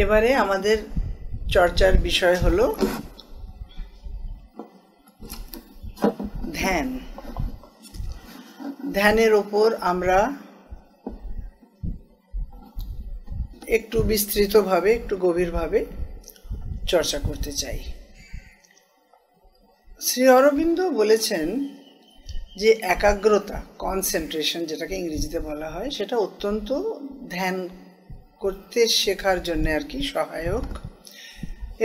এবারে আমাদের চর্চার বিষয় হলো ধ্যান। ধ্যানের ওপর আমরা একটু বিস্তৃতভাবে, একটু গভীরভাবে চর্চা করতে চাই। শ্রী অরবিন্দ বলেছেন যে একাগ্রতা, কনসেন্ট্রেশন যেটাকে ইংরেজিতে বলা হয়, সেটা অত্যন্ত ধ্যান করতে শেখার জন্য আর কি সহায়ক,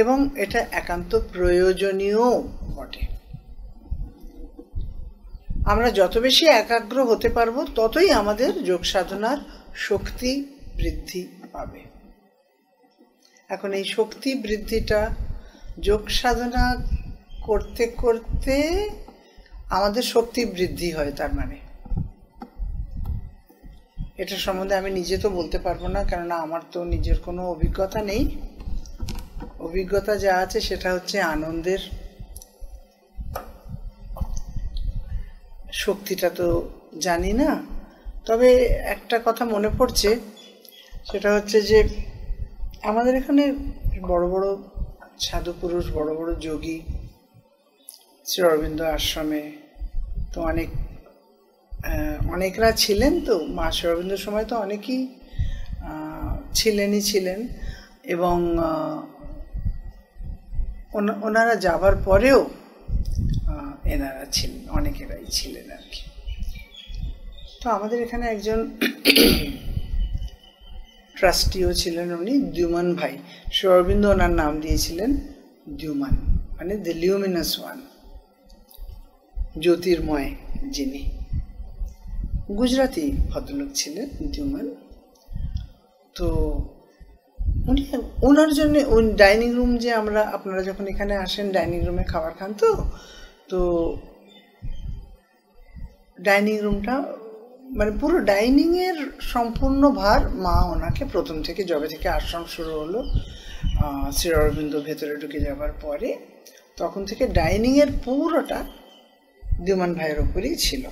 এবং এটা একান্ত প্রয়োজনীয় বটে। আমরা যত বেশি একাগ্র হতে পারবো ততই আমাদের যোগ সাধনার শক্তি বৃদ্ধি পাবে। এখন এই শক্তি বৃদ্ধিটা যোগ সাধনা করতে করতে আমাদের শক্তি বৃদ্ধি হয়, তার মানে এটা সম্বন্ধে আমি নিজে তো বলতে পারবো না, কেননা আমার তো নিজের কোনো অভিজ্ঞতা নেই। অভিজ্ঞতা যা আছে সেটা হচ্ছে আনন্দের। শক্তিটা তো জানি না, তবে একটা কথা মনে পড়ছে, সেটা হচ্ছে যে আমাদের এখানে বড় বড় সাধু পুরুষ, বড় বড় যোগী শ্রী অরবিন্দ আশ্রমে তো অনেকরা ছিলেন। তো মা শ্রী অরবিন্দর সময় তো অনেকেই ছিলেন, এবং ওনারা যাবার পরেও এনারা ছিলেন, অনেকেরাই ছিলেন আর কি। তো আমাদের এখানে একজন ট্রাস্টিও ছিলেন, উনি দ্যুমান ভাই। শ্রী অরবিন্দ ওনার নাম দিয়েছিলেন দ্যুমান, মানে দ্য লিউমিনাস ওয়ান, জ্যোতির্ময় যিনি। গুজরাটি ভদ্রলোক ছিলেন দ্যুমান। তো উনি, ওনার জন্য ওই ডাইনিং রুম, যে আপনারা যখন এখানে আসেন ডাইনিং রুমে খাবার খান, তো ডাইনিং রুমটা মানে পুরো ডাইনিংয়ের সম্পূর্ণ ভার মা ওনাকে প্রথম থেকে, যবে থেকে আশ্রম শুরু হলো শ্রী অরবিন্দ ভেতরে ঢুকে যাবার পরে, তখন থেকে ডাইনিংয়ের পুরোটা দ্যুমান ভাইয়ের ওপরেই ছিল।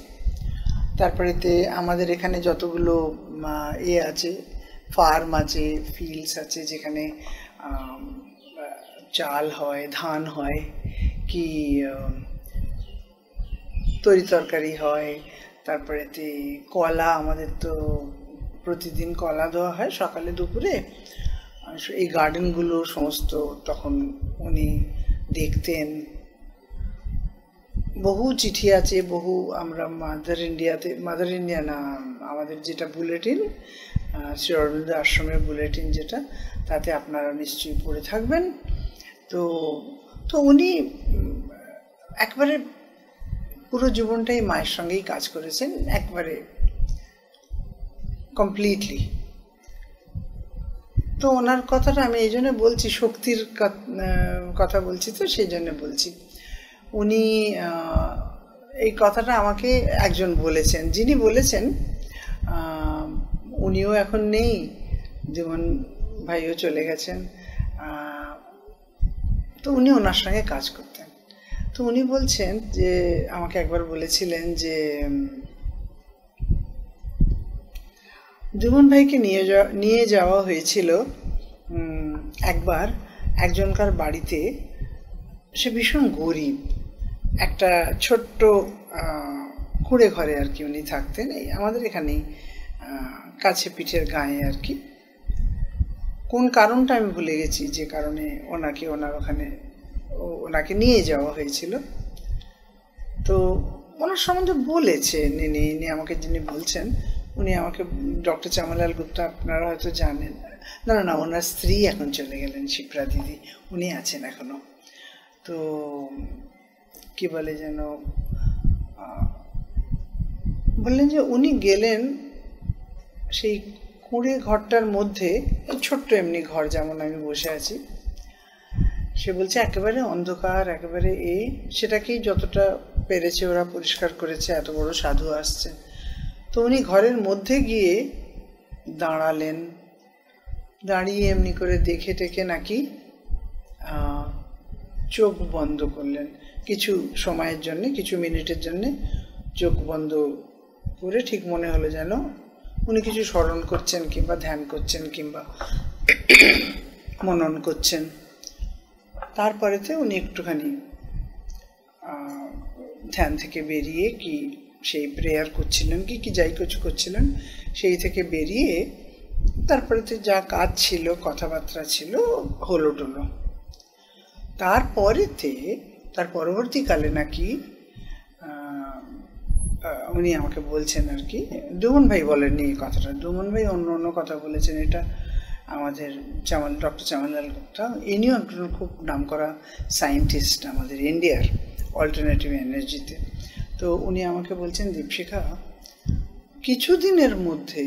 তারপরেতে আমাদের এখানে যতগুলো আছে, ফার্ম আছে, ফিল্ডস আছে, যেখানে চাল হয়, ধান হয়, কি তরি তরকারি হয়, তারপরেতে কলা, আমাদের তো প্রতিদিন কলা দেওয়া হয় সকালে দুপুরে। এই গার্ডেনগুলো সমস্ত তখন উনি দেখতেন। বহু চিঠি আছে, বহু, আমরা মাদার ইন্ডিয়া না, আমাদের যেটা বুলেটিন, শ্রী অরবিন্দ আশ্রমের বুলেটিন যেটা, তাতে আপনারা নিশ্চয়ই পড়ে থাকবেন। তো উনি একবারে পুরো জীবনটাই মায়ের সঙ্গেই কাজ করেছেন, একবারে কমপ্লিটলি। তো ওনার কথাটা আমি এই জন্য বলছি, শক্তির কথা বলছি, তো সেই জন্য বলছি। উনি এই কথাটা আমাকে একজন বলেছেন, যিনি বলেছেন উনিও এখন নেই, যেমন ভাইও চলে গেছেন। তো উনি ওনার সঙ্গে কাজ করতেন। তো উনি বলছেন যে, আমাকে একবার বলেছিলেন যে দ্যুমান ভাইকে নিয়ে যাওয়া হয়েছিল একবার একজনকার বাড়িতে। সে ভীষণ গরিব, একটা ছোট্ট কুঁড়ে ঘরে আর কি উনি থাকতেন, এই আমাদের এখানেই কাছে পিঠের গায়ে আর কি। কোন কারণটা আমি ভুলে গেছি, যে কারণে ওনাকে নিয়ে যাওয়া হয়েছিল। তো ওনার সম্বন্ধে বলেছেন ইনি আমাকে, যিনি বলছেন উনি আমাকে, ডক্টর চামালাল গুপ্তা, আপনারা হয়তো জানেন। না, ওনার স্ত্রী এখন চলে গেলেন, শিপ্রা দিদি, উনি আছেন এখনো। তো কি বলে যেন, বললেন যে উনি গেলেন সেই কুঁড়ে ঘরটার মধ্যে, ছোট্ট এমনি ঘর যেমন আমি বসে আছি, সে বলছে একেবারে অন্ধকার, একেবারে সেটাকেই যতটা পেরেছে ওরা পরিষ্কার করেছে, এত বড় সাধু আসছেন। তো উনি ঘরের মধ্যে গিয়ে দাঁড়ালেন, দাঁড়িয়ে এমনি করে দেখে টেকে নাকি চোখ বন্ধ করলেন কিছু সময়ের জন্যে, কিছু মিনিটের জন্যে চোখ বন্ধ করে, ঠিক মনে হলো যেন উনি কিছু স্মরণ করছেন কিংবা ধ্যান করছেন কিংবা মনন করছেন। তারপরেতে উনি একটুখানি ধ্যান থেকে বেরিয়ে কি সেই প্রেয়ার করছিলেন কি যাই কিছু করছিলেন, সেই থেকে বেরিয়ে তারপরেতে যা কাজ ছিল, কথাবার্তা ছিল, হলো টলো। তার পরবর্তীকালে নাকি উনি আমাকে বলছেন আর কি, ডুমন ভাই বলেননি এই কথাটা, ডুমন ভাই অন্য কথা বলেছেন, এটা আমাদের ডক্টর চামানলাল গুপ্তা, ইনিও একজন খুব নামকরা সায়েন্টিস্ট আমাদের ইন্ডিয়ার অল্টারনেটিভ এনার্জিতে। তো উনি আমাকে বলছেন, দীপশিখা, কিছুদিনের মধ্যে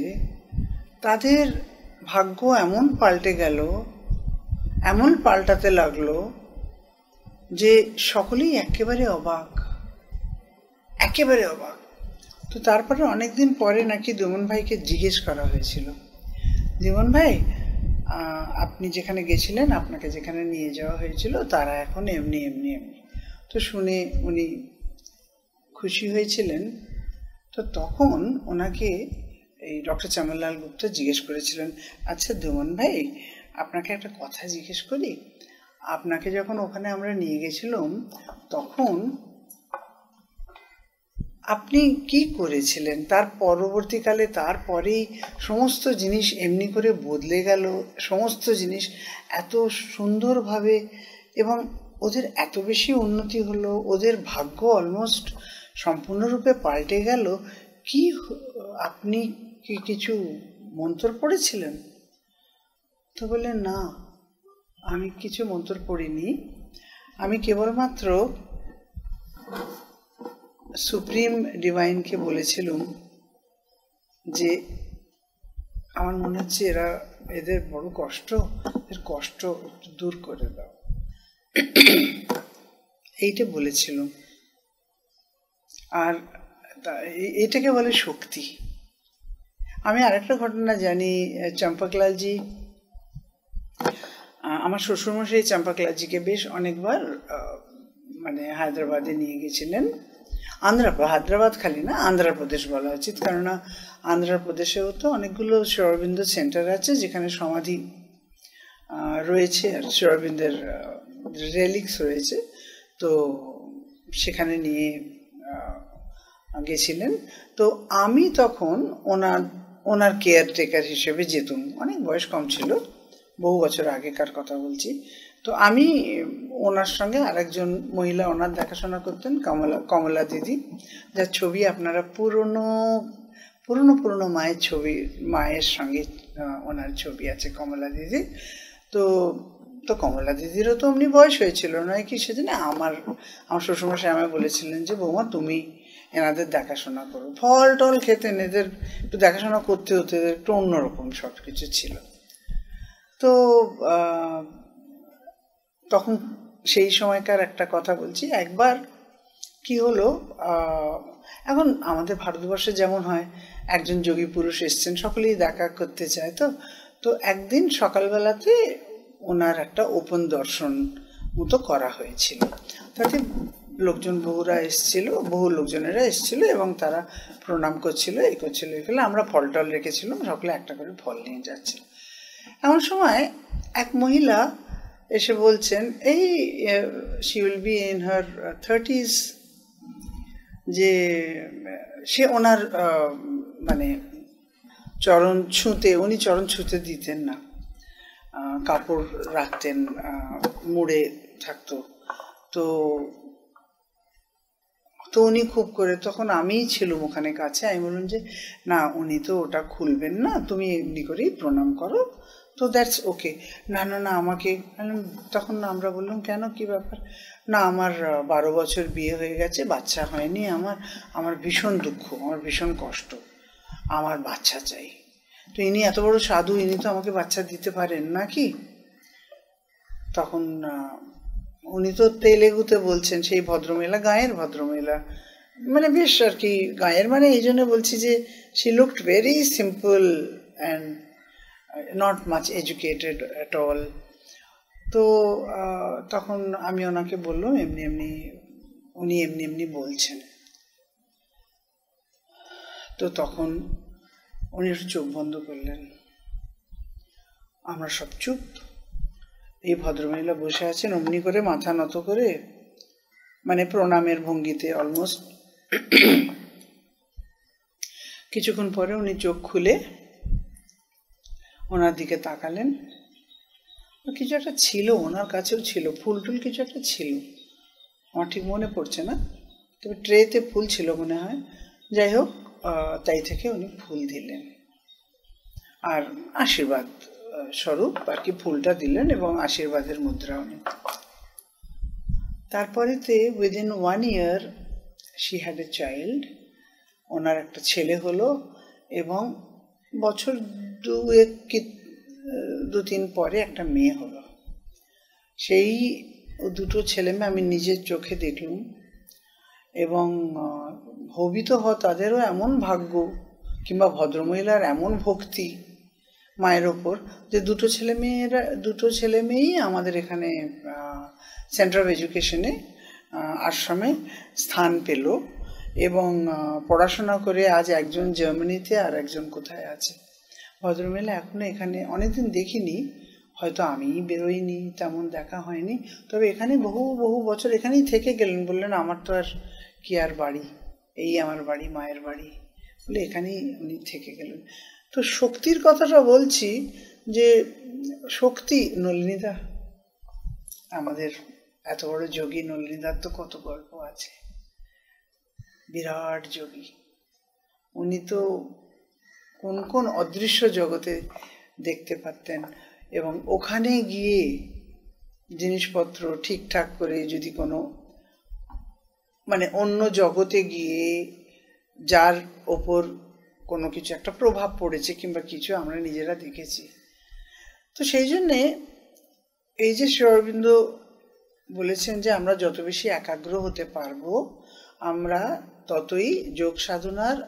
তাদের ভাগ্য এমন পাল্টে গেল, এমন পাল্টাতে লাগলো যে সকলেই একেবারে অবাক। তো তারপরে অনেকদিন পরে নাকি ডুমন ভাইকে জিজ্ঞেস করা হয়েছিল, ডুমন ভাই আপনি যেখানে গেছিলেন, আপনাকে যেখানে নিয়ে যাওয়া হয়েছিল তারা এখন এমনি। তো শুনে উনি খুশি হয়েছিলেন। তো তখন ওনাকে এই ডক্টর চামানলাল গুপ্তা জিজ্ঞেস করেছিলেন, আচ্ছা ডুমন ভাই, আপনাকে একটা কথা জিজ্ঞেস করি, আপনাকে যখন ওখানে আমরা নিয়ে গেছিলাম তখন আপনি কি করেছিলেন? তার পরবর্তীকালে তারপরেই সমস্ত জিনিস এমনি করে বদলে গেল, সমস্ত জিনিস এত সুন্দরভাবে, এবং ওদের এত বেশি উন্নতি হলো, ওদের ভাগ্য অলমোস্ট সম্পূর্ণরূপে পাল্টে গেল। কি আপনি কি কিছু মন্ত্র পড়েছিলেন? তো বললেন, না, আমি কিছু মন্ত্র পড়িনি, আমি কেবলমাত্র সুপ্রিম ডিভাইনকে বলেছিলাম যে আমার মনে হচ্ছে এদের বড় কষ্ট, এর কষ্ট দূর করে দাও, এইটা বলেছিলাম। আর এটাকে বলে শক্তি। আমি আরেকটা ঘটনা জানি, চম্পকলালজি, আমার শ্বশুরমশাই চম্পকলালজিকে বেশ অনেকবার মানে হায়দ্রাবাদে নিয়ে গেছিলেন। হায়দ্রাবাদ খালি না, আন্ধ্রপ্রদেশ বলা উচিত, কেননা আন্ধ্রপ্রদেশেও তো অনেকগুলো শ্রী অরবিন্দ সেন্টার আছে যেখানে সমাধি রয়েছে আর শ্রী অরবিন্দের রেলিক্স রয়েছে। তো সেখানে নিয়ে গেছিলেন। তো আমি তখন ওনার কেয়ারটেকার হিসেবে যেতাম, অনেক বয়স কম ছিল, বহু বছর আগেকার কথা বলছি। তো আমি ওনার সঙ্গে আরেকজন মহিলা ওনার দেখাশোনা করতেন, কমলা দিদি, যার ছবি আপনারা পুরনো মায়ের সঙ্গে ওনার ছবি আছে কমলা দিদি। তো কমলা দিদিরও তো অমনি বয়স হয়েছিল নয় কি, সেদিন আমার শ্বশুরমশাই আমায় বলেছিলেন যে বৌমা তুমি এনাদের দেখাশোনা করো। ফল টল খেতেন, এদের একটু দেখাশোনা করতে হতো, এদের একটু অন্যরকম সব কিছু ছিল। তো তখন সেই সময়কার একটা কথা বলছি, একবার কি হলো, এখন আমাদের ভারতবর্ষে যেমন হয়, একজন যোগী পুরুষ এসছেন, সকলেই দেখা করতে চায়। তো একদিন সকালবেলাতে ওনার একটা ওপেন দর্শন মতো করা হয়েছিল। তাতে বহু লোকজনেরা এসেছিল এবং তারা প্রণাম করছিল, এই করছিল। আমরা ফল টল রেখেছিলাম, সকলে একটা করে ফল নিয়ে যাচ্ছিল। এমন সময় এক মহিলা এসে বলছেন, she will be in her 30s, যে সে ওনার মানে উনি চরণ ছুঁতে দিতেন না, কাপড় রাখতেন, মুড়ে থাকতো। তো উনি খুব করে, তখন আমিই ছিলাম ওখানে কাছে, আমি বললাম যে না, উনি তো ওটা খুলবেন না, তুমি এমনি করেই প্রণাম করো, তো দ্যাটস ওকে। না আমাকে, তখন আমরা বললাম কেন, কি ব্যাপার? না, আমার 12 বছর বিয়ে হয়ে গেছে, বাচ্চা হয়নি, আমার ভীষণ দুঃখ, আমার ভীষণ কষ্ট, আমার বাচ্চা চাই। তো ইনি এত বড় সাধু, ইনি তো আমাকে বাচ্চা দিতে পারেন নাকি? তখন উনি তো তেলেগুতে বলছেন, সেই ভদ্রমহিলা, গাঁয়ের ভদ্রমহিলা, মানে বেশ আর কি গাঁয়ের, মানে এই জন্য বলছি যে she looked very simple and not much educated at all. তো তখন আমি ওনাকে বললাম উনি এমনি বলছেন। তো তখন উনি একটু চোখ বন্ধ করলেন, আমরা সব চুপ। এই ভদ্রমহিলা বসে আছেন অমনি করে মাথা নত করে, মানে প্রণামের ভঙ্গিতে অলমোস্ট। কিছুক্ষণ পরে উনি চোখ খুলে ওনার দিকে তাকালেন। কিছু একটা ছিল ওনার কাছেও, ছিল ফুল টুল কিছু একটা ছিল, আমার ঠিক মনে পড়ছে না, তবে ট্রেতে ফুল ছিল মনে হয়। যাই হোক, তাই থেকে উনি ফুল দিলেন আর আশীর্বাদ স্বরূপ আর কি ফুলটা দিলেন এবং আশীর্বাদের মুদ্রা উনি। তারপরেতে within 1 year she had a child, ওনার একটা ছেলে হলো এবং বছর 2 কি 2-3 পরে একটা মেয়ে হলো। সেই দুটো ছেলে মেয়ে আমি নিজের চোখে দেখলুম এবং ভবিত হয় তাদেরও এমন ভাগ্য কিংবা ভদ্রমহিলার এমন ভক্তি মায়ের ওপর যে দুটো ছেলে মেয়েই আমাদের এখানে সেন্টার অফ এডুকেশনে আশ্রমে স্থান পেল এবং পড়াশোনা করে আজ একজন জার্মানিতে আর একজন কোথায় আছে। ভদ্রমহিলা এখনো এখানে, অনেকদিন দেখিনি, হয়তো আমিই বেরোইনি, তেমন দেখা হয়নি, তবে এখানে বহু বহু বছর এখানেই থেকে গেলেন। বললেন আমার তো আর কি আর বাড়ি, এই আমার বাড়ি, মায়ের বাড়ি, বলে এখানেই উনি থেকে গেলেন। তো শক্তির কথাটা বলছি যে শক্তি, নলিনীদা আমাদের এত বড় যোগী, নলিনীদার তো কত গল্প আছে, বিরাট যোগী। উনি তো কোন কোন অদৃশ্য জগতে দেখতে পারতেন এবং ওখানে গিয়ে জিনিসপত্র ঠিকঠাক করে যদি কোনো মানে অন্য জগতে গিয়ে যার ওপর কোনো কিছু একটা প্রভাব পড়েছে কিংবা কিছু আমরা নিজেরা দেখেছি। তো সেই জন্যে এই যে শ্রী অরবিন্দ বলেছেন যে আমরা যত বেশি একাগ্র হতে পারবো আমরা ততই যোগ সাধনার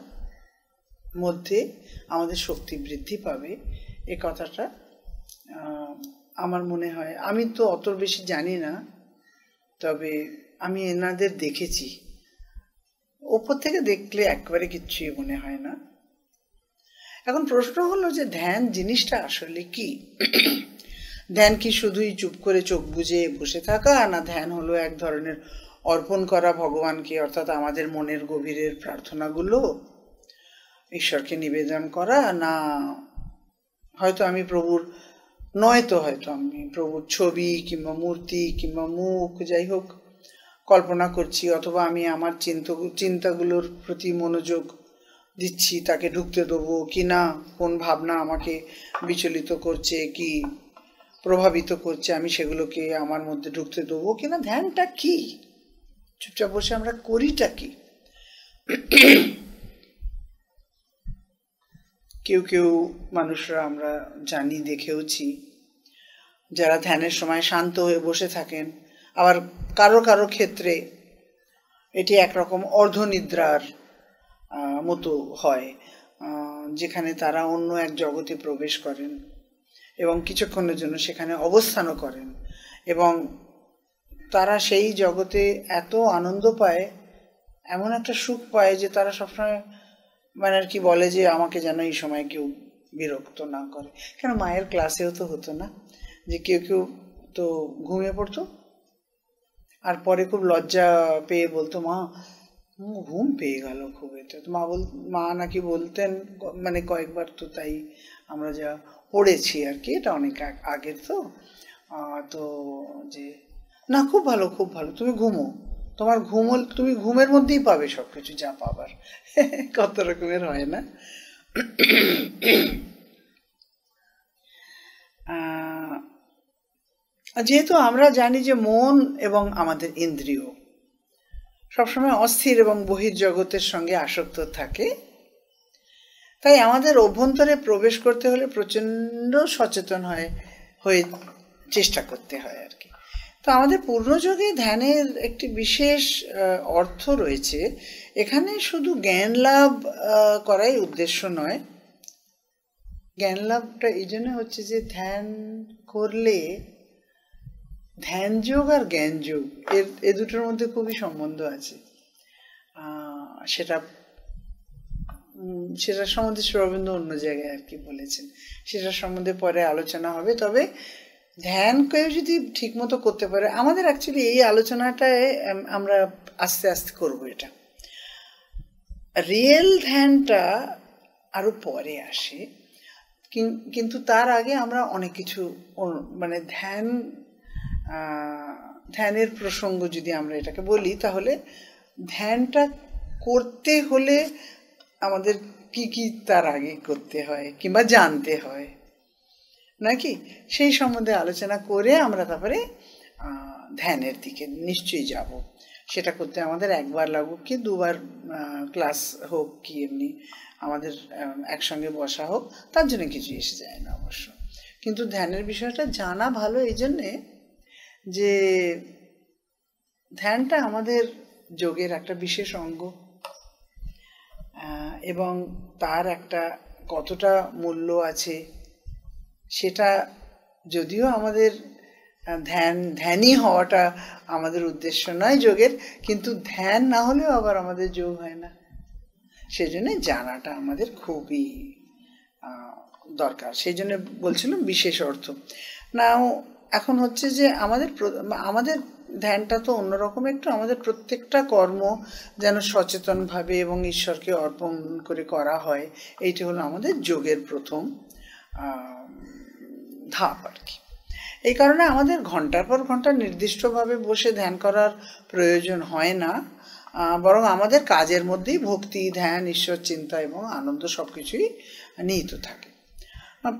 মধ্যে আমাদের শক্তি বৃদ্ধি পাবে, এ কথাটা আমার মনে হয়। আমি তো অত বেশি জানি না, তবে আমি এনাদের দেখেছি, ওপর থেকে দেখলে একেবারে কিচ্ছুই মনে হয় না। এখন প্রশ্ন হলো যে ধ্যান জিনিসটা আসলে কি? ধ্যান কি শুধুই চুপ করে চোখ বুজে বসে থাকা, না ধ্যান হলো এক ধরনের অর্পণ করা ভগবানকে, অর্থাৎ আমাদের মনের গভীরের প্রার্থনাগুলো ঈশ্বরকে নিবেদন করা, না হয়তো আমি প্রভুর নয়তো হয়তো আমি প্রভুর ছবি কিংবা মূর্তি কিংবা মুখ যাই হোক কল্পনা করছি, অথবা আমি আমার চিন্তাগুলোর প্রতি মনোযোগ দিচ্ছি, তাকে ঢুকতে দেবো কি না, কোন ভাবনা আমাকে বিচলিত করছে কি প্রভাবিত করছে আমি সেগুলোকে আমার মধ্যে ঢুকতে দেবো কিনা। ধ্যানটা কি? চুপচাপ বসে আমরা করিটা কি? কেউ কেউ মানুষরা আমরা জানি, দেখেওছি, যারা ধ্যানের সময় শান্ত হয়ে বসে থাকেন। আবার কারো কারো ক্ষেত্রে এটি একরকম অর্ধনিদ্রার মতো হয়, যেখানে তারা অন্য এক জগতে প্রবেশ করেন এবং কিছুক্ষণের জন্য সেখানে অবস্থানও করেন এবং তারা সেই জগতে এত আনন্দ পায়, এমন একটা সুখ পায় যে তারা সবসময় মানে আর কি বলে যে আমাকে যেন এই সময় কেউ বিরক্ত না করে। কেন মায়ের ক্লাসেও তো হতো না যে কেউ কেউ তো ঘুমিয়ে পড়তো আর পরে খুব লজ্জা পেয়ে বলতো মা ঘুম পেয়ে গেল খুব। এটা তো মা নাকি বলতেন, মানে কয়েকবার তো তাই আমরা যা পড়েছি আর কি, এটা অনেক আগের তো। তো যে না খুব ভালো খুব ভালো, তুমি ঘুমো, তোমার তুমি ঘুমের মধ্যেই পাবে সব কিছু যা পাবার। কত রকমের হয় না। যেহেতু আমরা জানি যে মন এবং আমাদের ইন্দ্রিয় সবসময় অস্থির এবং বহির্জগতের সঙ্গে আসক্ত থাকে, তাই আমাদের অভ্যন্তরে প্রবেশ করতে হলে প্রচণ্ড সচেতন হয়ে চেষ্টা করতে হয় আর কি। তো আমাদের পূর্ণযোগে ধ্যানের একটি বিশেষ অর্থ রয়েছে। এখানে শুধু জ্ঞান লাভ করাই উদ্দেশ্য নয়। জ্ঞান লাভটা এই জন্য হচ্ছে যে ধ্যান করলে ধ্যান যোগ আর জ্ঞান যোগ এ দুটোর মধ্যে খুবই সম্বন্ধ আছে। সেটার সম্বন্ধে শ্রী অরবিন্দ অন্য জায়গায় আর কি বলেছেন, সেটার সম্বন্ধে পরে আলোচনা হবে। তবে ধ্যান কেউ যদি ঠিক মতো করতে পারে, আমাদের অ্যাকচুয়ালি এই আলোচনাটায় আমরা আস্তে আস্তে করবো। এটা রিয়েল ধ্যানটা আরো পরে আসে, কিন্তু তার আগে আমরা অনেক কিছু মানে ধ্যানের প্রসঙ্গ যদি আমরা এটাকে বলি, তাহলে ধ্যানটা করতে হলে আমাদের কি কি তার আগে করতে হয় কিংবা জানতে হয় নাকি, সেই সম্বন্ধে আলোচনা করে আমরা তারপরে ধ্যানের দিকে নিশ্চয়ই যাব। সেটা করতে আমাদের একবার লাগুক কি দুবার ক্লাস হোক কি এমনি আমাদের একসঙ্গে বসা হোক, তার জন্য কিছু এসে যায় না অবশ্য। কিন্তু ধ্যানের বিষয়টা জানা ভালো এই জন্যে যে ধ্যানটা আমাদের যোগের একটা বিশেষ অঙ্গ, এবং তার একটা কতটা মূল্য আছে সেটা, যদিও আমাদের ধ্যানই হওয়াটা আমাদের উদ্দেশ্য নয় যোগের, কিন্তু ধ্যান না হলেও আবার আমাদের যোগ হয় না। সেজন্য জানাটা আমাদের খুবই দরকার। সেই জন্য বলছিলাম বিশেষ অর্থ। নাও এখন হচ্ছে যে আমাদের ধ্যানটা তো অন্যরকম একটু, আমাদের প্রত্যেকটা কর্ম যেন সচেতনভাবে এবং ঈশ্বরকে অর্পণ করে করা হয়, এইটি হলো আমাদের যোগের প্রথম ধাপ আর কি। এই কারণে আমাদের ঘন্টার পর ঘন্টা নির্দিষ্টভাবে বসে ধ্যান করার প্রয়োজন হয় না, বরং আমাদের কাজের মধ্যেই ভক্তি, ধ্যান, ঈশ্বর চিন্তা এবং আনন্দ সবকিছুই নিহিত থাকে।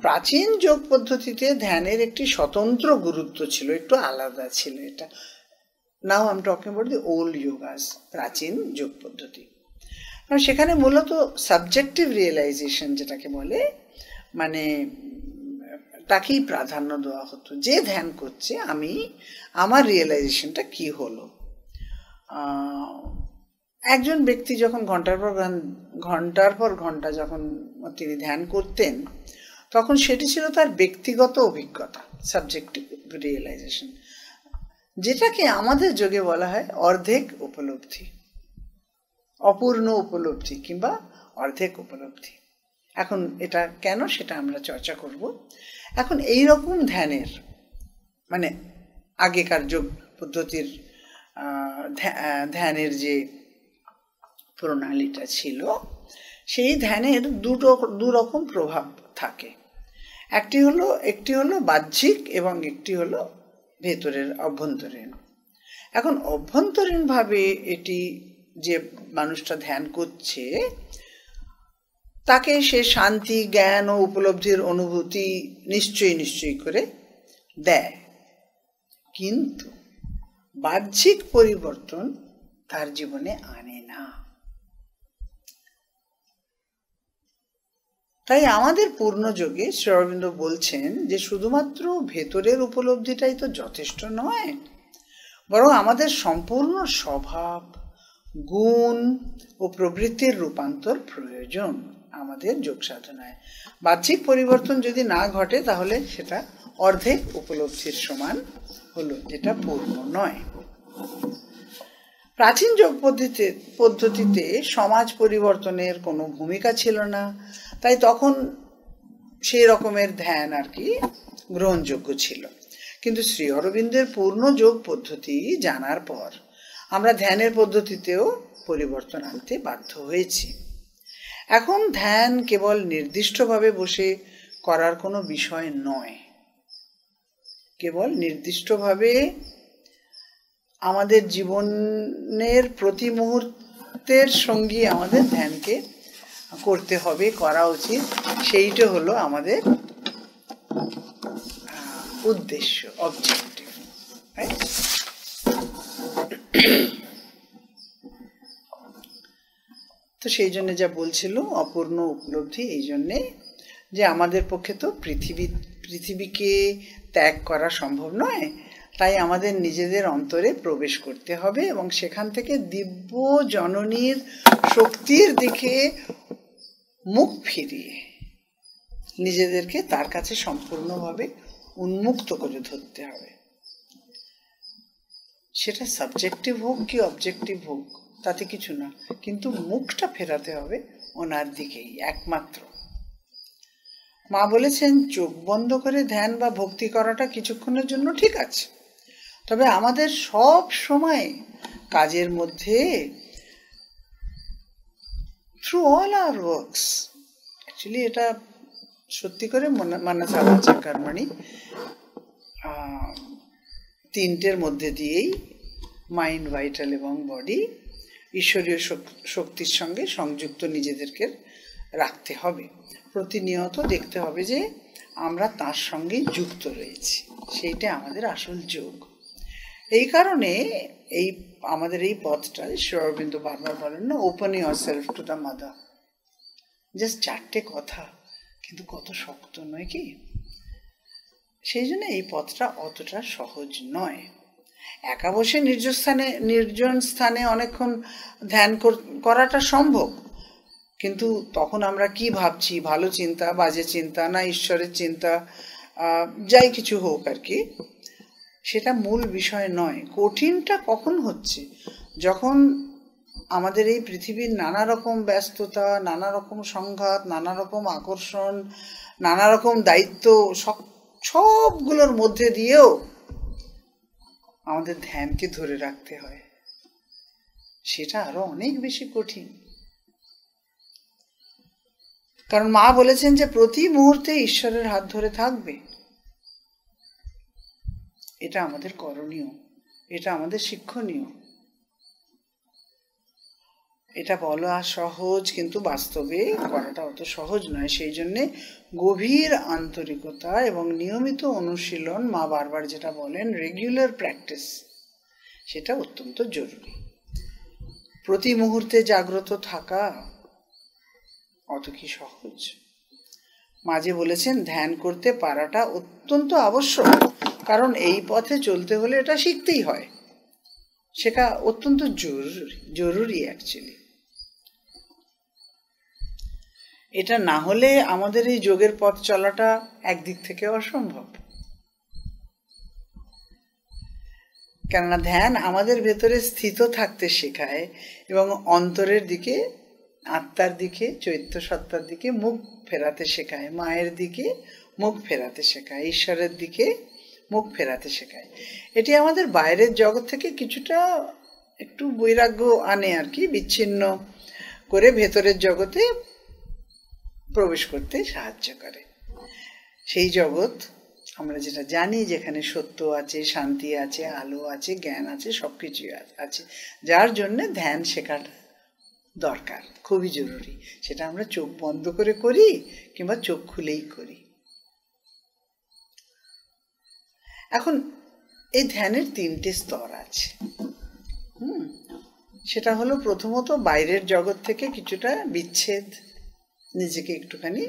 প্রাচীন যোগ পদ্ধতিতে ধ্যানের একটি স্বতন্ত্র গুরুত্ব ছিল, একটু আলাদা ছিল এটা। Now I am talking about the old yogas, প্রাচীন যোগ পদ্ধতি। সেখানে মূলত সাবজেক্টিভ রিয়েলাইজেশন যেটাকে বলে, মানে তাকেই প্রাধান্য দেওয়া হতো। যে ধ্যান করছে আমার রিয়েলাইজেশনটা কি হলো। একজন ব্যক্তি যখন ঘন্টার পর ঘন্টা যখন তিনি ধ্যান করতেন, তখন সেটি ছিল তার ব্যক্তিগত অভিজ্ঞতা, সাবজেক্টিভ রিয়েলাইজেশন, যেটাকে আমাদের যোগে বলা হয় অর্ধেক উপলব্ধি, অপূর্ণ উপলব্ধি কিংবা অর্ধেক উপলব্ধি। এখন এটা কেন সেটা আমরা চর্চা করব। এখন এই রকম ধ্যানের মানে আগেকার যোগ পদ্ধতির ধ্যানের যে প্রণালীটা ছিল, সেই ধ্যানের দু রকম প্রভাব থাকে। একটি হলো বাহ্যিক এবং একটি হলো ভেতরের, অভ্যন্তরীণ। এখন অভ্যন্তরীণভাবে এটি যে মানুষটা ধ্যান করছে, তাকে সে শান্তি, জ্ঞান ও উপলব্ধির অনুভূতি নিশ্চয়ই করে দেয়, কিন্তু বাহ্যিক পরিবর্তন তার জীবনে আনে না। তাই আমাদের পূর্ণ যোগে শ্রী অরবিন্দ বলছেন যে শুধুমাত্র ভেতরের উপলব্ধিটাই তো যথেষ্ট নয়, বরং আমাদের সম্পূর্ণ স্বভাব, গুণ ও প্রবৃত্তির রূপান্তর প্রয়োজন আমাদের যোগ সাধনায়। বাহ্যিক পরিবর্তন যদি না ঘটে, তাহলে সেটা অর্ধেক উপলব্ধির সমান হলো, যেটা পূর্ণ নয়। প্রাচীন যোগ পদ্ধতিতে সমাজ পরিবর্তনের কোনো ভূমিকা ছিল না, তাই তখন সেই রকমের ধ্যান আর কি গ্রহণযোগ্য ছিল। কিন্তু শ্রী অরবিন্দের পূর্ণ যোগ পদ্ধতি জানার পর আমরা ধ্যানের পদ্ধতিতেও পরিবর্তন আনতে বাধ্য হয়েছি। এখন ধ্যান কেবল নির্দিষ্টভাবে বসে করার কোনো বিষয় নয়, কেবল নির্দিষ্টভাবে আমাদের জীবনের প্রতি মুহূর্তের সঙ্গী আমাদের ধ্যানকে করতে হবে, করা উচিত। সেইটা হলো আমাদের উদ্দেশ্য, অবজেক্টিভ। তো সেই জন্য যা বলছিল অপূর্ণ উপলব্ধি, এই জন্যে যে আমাদের পক্ষে তো পৃথিবীকে ত্যাগ করা সম্ভব নয়, তাই আমাদের নিজেদের অন্তরে প্রবেশ করতে হবে এবং সেখান থেকে দিব্য জননীর শক্তির দিকে মুখ ফিরিয়ে নিজেদেরকে তার কাছে সম্পূর্ণভাবে উন্মুক্ত করে ধরতে হবে। সেটা সাবজেক্টিভ হোক কি অবজেক্টিভ হোক তাতে কিছু না, কিন্তু মুখটা ফেরাতে হবে ওনার দিকেই একমাত্র। মা বলেছেন চোখ বন্ধ করে ধ্যান বা ভক্তি করাটা কিছুক্ষণের জন্য ঠিক আছে, তবে আমাদের সব সময় কাজের মধ্যে through all our works, actually এটা সত্যি করে মানসা বাচা কর্মণি তিনটের মধ্যে দিয়েই মাইন্ড, ভাইটাল এবং বডি ঈশ্বরীয় শক্তির সঙ্গে সংযুক্ত নিজেদেরকে রাখতে হবে। প্রতিনিয়ত দেখতে হবে যে আমরা তার সঙ্গে যুক্ত রয়েছি, সেইটা আমাদের আসল যোগ। এই কারণে আমাদের এই পথটা শ্রী অরবিন্দ বারবার বলেন না, open yourself to the mother. Just 4টে কথা, কিন্তু কত শক্ত নয় কি? সেই জন্য এই পথটা অতটা সহজ নয়। একা বসে নির্জন স্থানে অনেকক্ষণ ধ্যান করাটা সম্ভব, কিন্তু তখন আমরা কি ভাবছি, ভালো চিন্তা, বাজে চিন্তা, না ঈশ্বরের চিন্তা, যাই কিছু হোক আর কি, সেটা মূল বিষয় নয়। কঠিনটা কখন হচ্ছে, যখন আমাদের এই পৃথিবীর নানা রকম ব্যস্ততা, নানা রকম সংঘাত, নানা রকম আকর্ষণ, নানা রকম দায়িত্ব, সবগুলোর মধ্যে দিয়েও আমাদের ধ্যানকে ধরে রাখতে হয়, সেটা আরো অনেক বেশি কঠিন। কারণ মা বলেছেন যে প্রতি মুহূর্তে ঈশ্বরের হাত ধরে থাকবে। এটা আমাদের করণীয়, এটা আমাদের শিক্ষণীয়। এটা বলা সহজ, কিন্তু বাস্তবে করাটা অত সহজ নয়। সেই জন্যে গভীর আন্তরিকতা এবং নিয়মিত অনুশীলন, মা বারবার যেটা বলেন রেগুলার প্র্যাকটিস, সেটা অত্যন্ত জরুরি। প্রতি মুহূর্তে জাগ্রত থাকা অত কি সহজ? মাঝে বলেছেন ধ্যান করতে পারাটা অত্যন্ত আবশ্যক, কারণ এই পথে চলতে হলে এটা শিখতেই হয়। সেটা অত্যন্ত জরুরি অ্যাকচুয়ালি। এটা না হলে আমাদের এই যোগের পথ চলাটা একদিক থেকে অসম্ভব। কেননা ধ্যান আমাদের ভেতরে স্থিত থাকতে শেখায় এবং অন্তরের দিকে, আত্মার দিকে, চৈত্য সত্তার দিকে মুখ ফেরাতে শেখায়, মায়ের দিকে মুখ ফেরাতে শেখায়, ঈশ্বরের দিকে মুখ ফেরাতে শেখায়। এটি আমাদের বাইরের জগৎ থেকে কিছুটা একটু বৈরাগ্য আনে আর কি, বিচ্ছিন্ন করে ভেতরের জগতে প্রবেশ করতে সাহায্য করে। সেই জগৎ আমরা যেটা জানি, যেখানে সত্য আছে, শান্তি আছে, আলো আছে, জ্ঞান আছে, সবকিছুই আছে, যার জন্য ধ্যান শেখাটা দরকার, খুবই জরুরি। সেটা আমরা চোখ বন্ধ করে করি কিংবা চোখ খুলেই করি। এখন এই ধ্যানের 3টে স্তর আছে। সেটা হলো প্রথমত বাইরের জগৎ থেকে কিছুটা বিচ্ছেদ, নিজেকে একটুখানি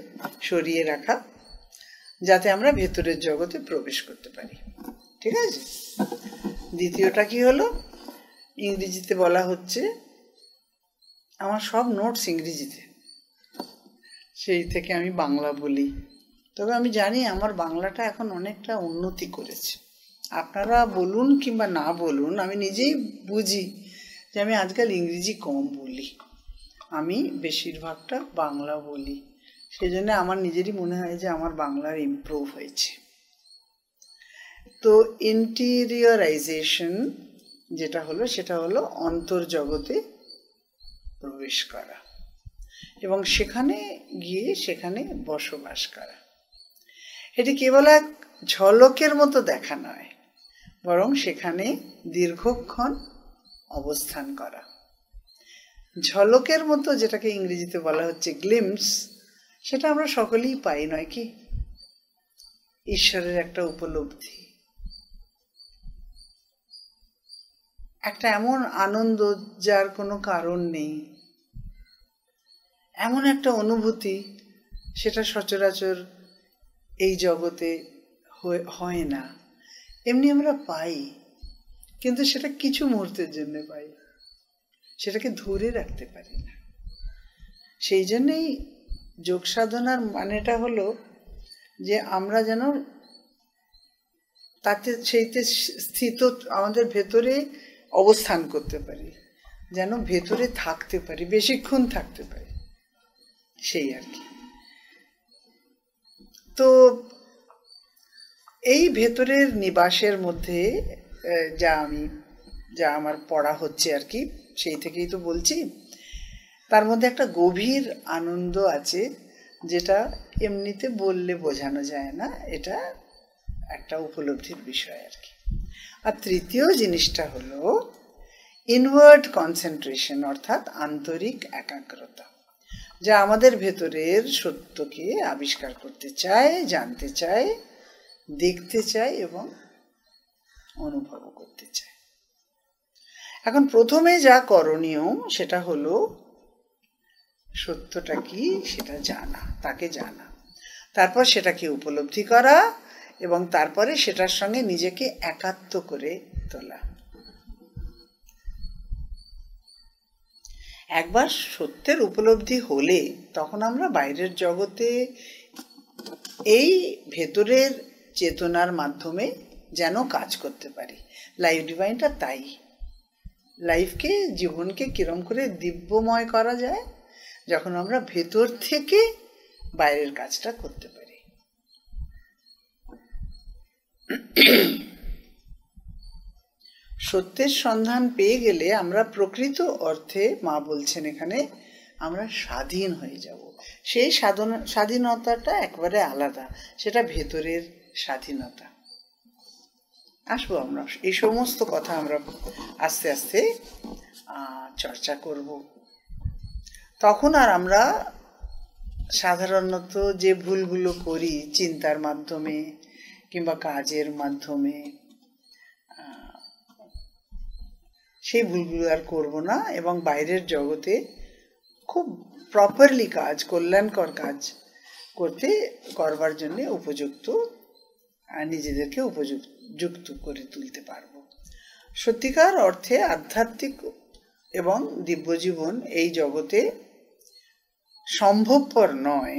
সরিয়ে রাখা, যাতে আমরা ভেতরের জগতে প্রবেশ করতে পারি। ঠিক আছে? দ্বিতীয়টা কি হলো, ইংরেজিতে বলা হচ্ছে, আমার সব নোটস ইংরেজিতে, সেই থেকে আমি বাংলা বলি। তবে আমি জানি আমার বাংলাটা এখন অনেকটা উন্নতি করেছে। আপনারা বলুন কিংবা না বলুন, আমি নিজেই বুঝি যে আমি আজকাল ইংরেজি কম বলি, আমি বেশিরভাগটা বাংলা বলি। সেই জন্য আমার নিজেরই মনে হয় যে আমার বাংলার ইমপ্রুভ হয়েছে। তো ইন্টেরিয়রাইজেশন যেটা হলো, সেটা হলো অন্তর্জগতে প্রবেশ করা এবং সেখানে গিয়ে সেখানে বসবাস করা। এটি কেবল এক ঝলকের মতো দেখা নয়, বরং সেখানে দীর্ঘক্ষণ অবস্থান করা। ঝলকের মতো, যেটাকে ইংরেজিতে বলা হচ্ছে গ্লিম্পস, সেটা আমরা সকলেই পাই, নয় কি? ঈশ্বরের একটা উপলব্ধি, একটা এমন আনন্দ যার কোনো কারণ নেই, এমন একটা অনুভূতি, সেটা সচরাচর এই জগতে হয় না। এমনি আমরা পাই, কিন্তু সেটা কিছু মুহূর্তের জন্য পাই, সেটাকে ধরে রাখতে পারি না। সেই জন্যেই যোগ সাধনার মানেটা হলো যে আমরা যেন তাতে সেইতে স্থিত, আমাদের ভেতরে অবস্থান করতে পারি, যেন ভেতরে থাকতে পারি, বেশিক্ষণ থাকতে পারি, সেই আর কি। তো এই ভেতরের নিবাসের মধ্যে যা আমার পড়া হচ্ছে আর কি, সেই থেকেই তো বলছি, তার মধ্যে একটা গভীর আনন্দ আছে যেটা এমনিতে বললে বোঝানো যায় না। এটা একটা উপলব্ধির বিষয় আর কি। আর তৃতীয় জিনিসটা হলো ইনওয়ার্ড কনসেন্ট্রেশন, অর্থাৎ আন্তরিক একাগ্রতা, যা আমাদের ভেতরের সত্যকে আবিষ্কার করতে চায়, জানতে চায়, দেখতে চায় এবং অনুভব করতে চায়। এখন প্রথমে যা করণীয় সেটা হলো সত্যটা কি সেটা জানা, তাকে জানা, তারপর সেটাকে উপলব্ধি করা এবং তারপরে সেটার সঙ্গে নিজেকে একাত্ম করে তোলা। একবার সত্যের উপলব্ধি হলে তখন আমরা বাইরের জগতে এই ভেতরের চেতনার মাধ্যমে যেন কাজ করতে পারি। লাইফ ডিভাইনটা তাই। লাইফকে, জীবনকে কিরম করে দিব্যময় করা যায় যখন আমরা ভেতর থেকে বাইরের কাজটা করতে পারি। সত্যের সন্ধান পেয়ে গেলে আমরা প্রকৃত অর্থে, মা বলছেন এখানে, আমরা স্বাধীন হয়ে যাব। সেই স্বাধীনতাটা একবারে আলাদা, সেটা ভেতরের স্বাধীনতা। আসবো আমরা এই সমস্ত কথা আমরা আস্তে আস্তে চর্চা করব। তখন আর আমরা সাধারণত যে ভুলগুলো করি চিন্তার মাধ্যমে কিংবা কাজের মাধ্যমে, সেই ভুলগুলো আর করব না এবং বাইরের জগতে খুব প্রপারলি কাজ, কল্যাণকর কাজ করবার জন্য উপযুক্ত, নিজেদেরকে উপযুক্ত করে তুলতে পারব। সত্যিকার অর্থে আধ্যাত্মিক এবং দিব্যজীবন এই জগতে সম্ভবপর নয়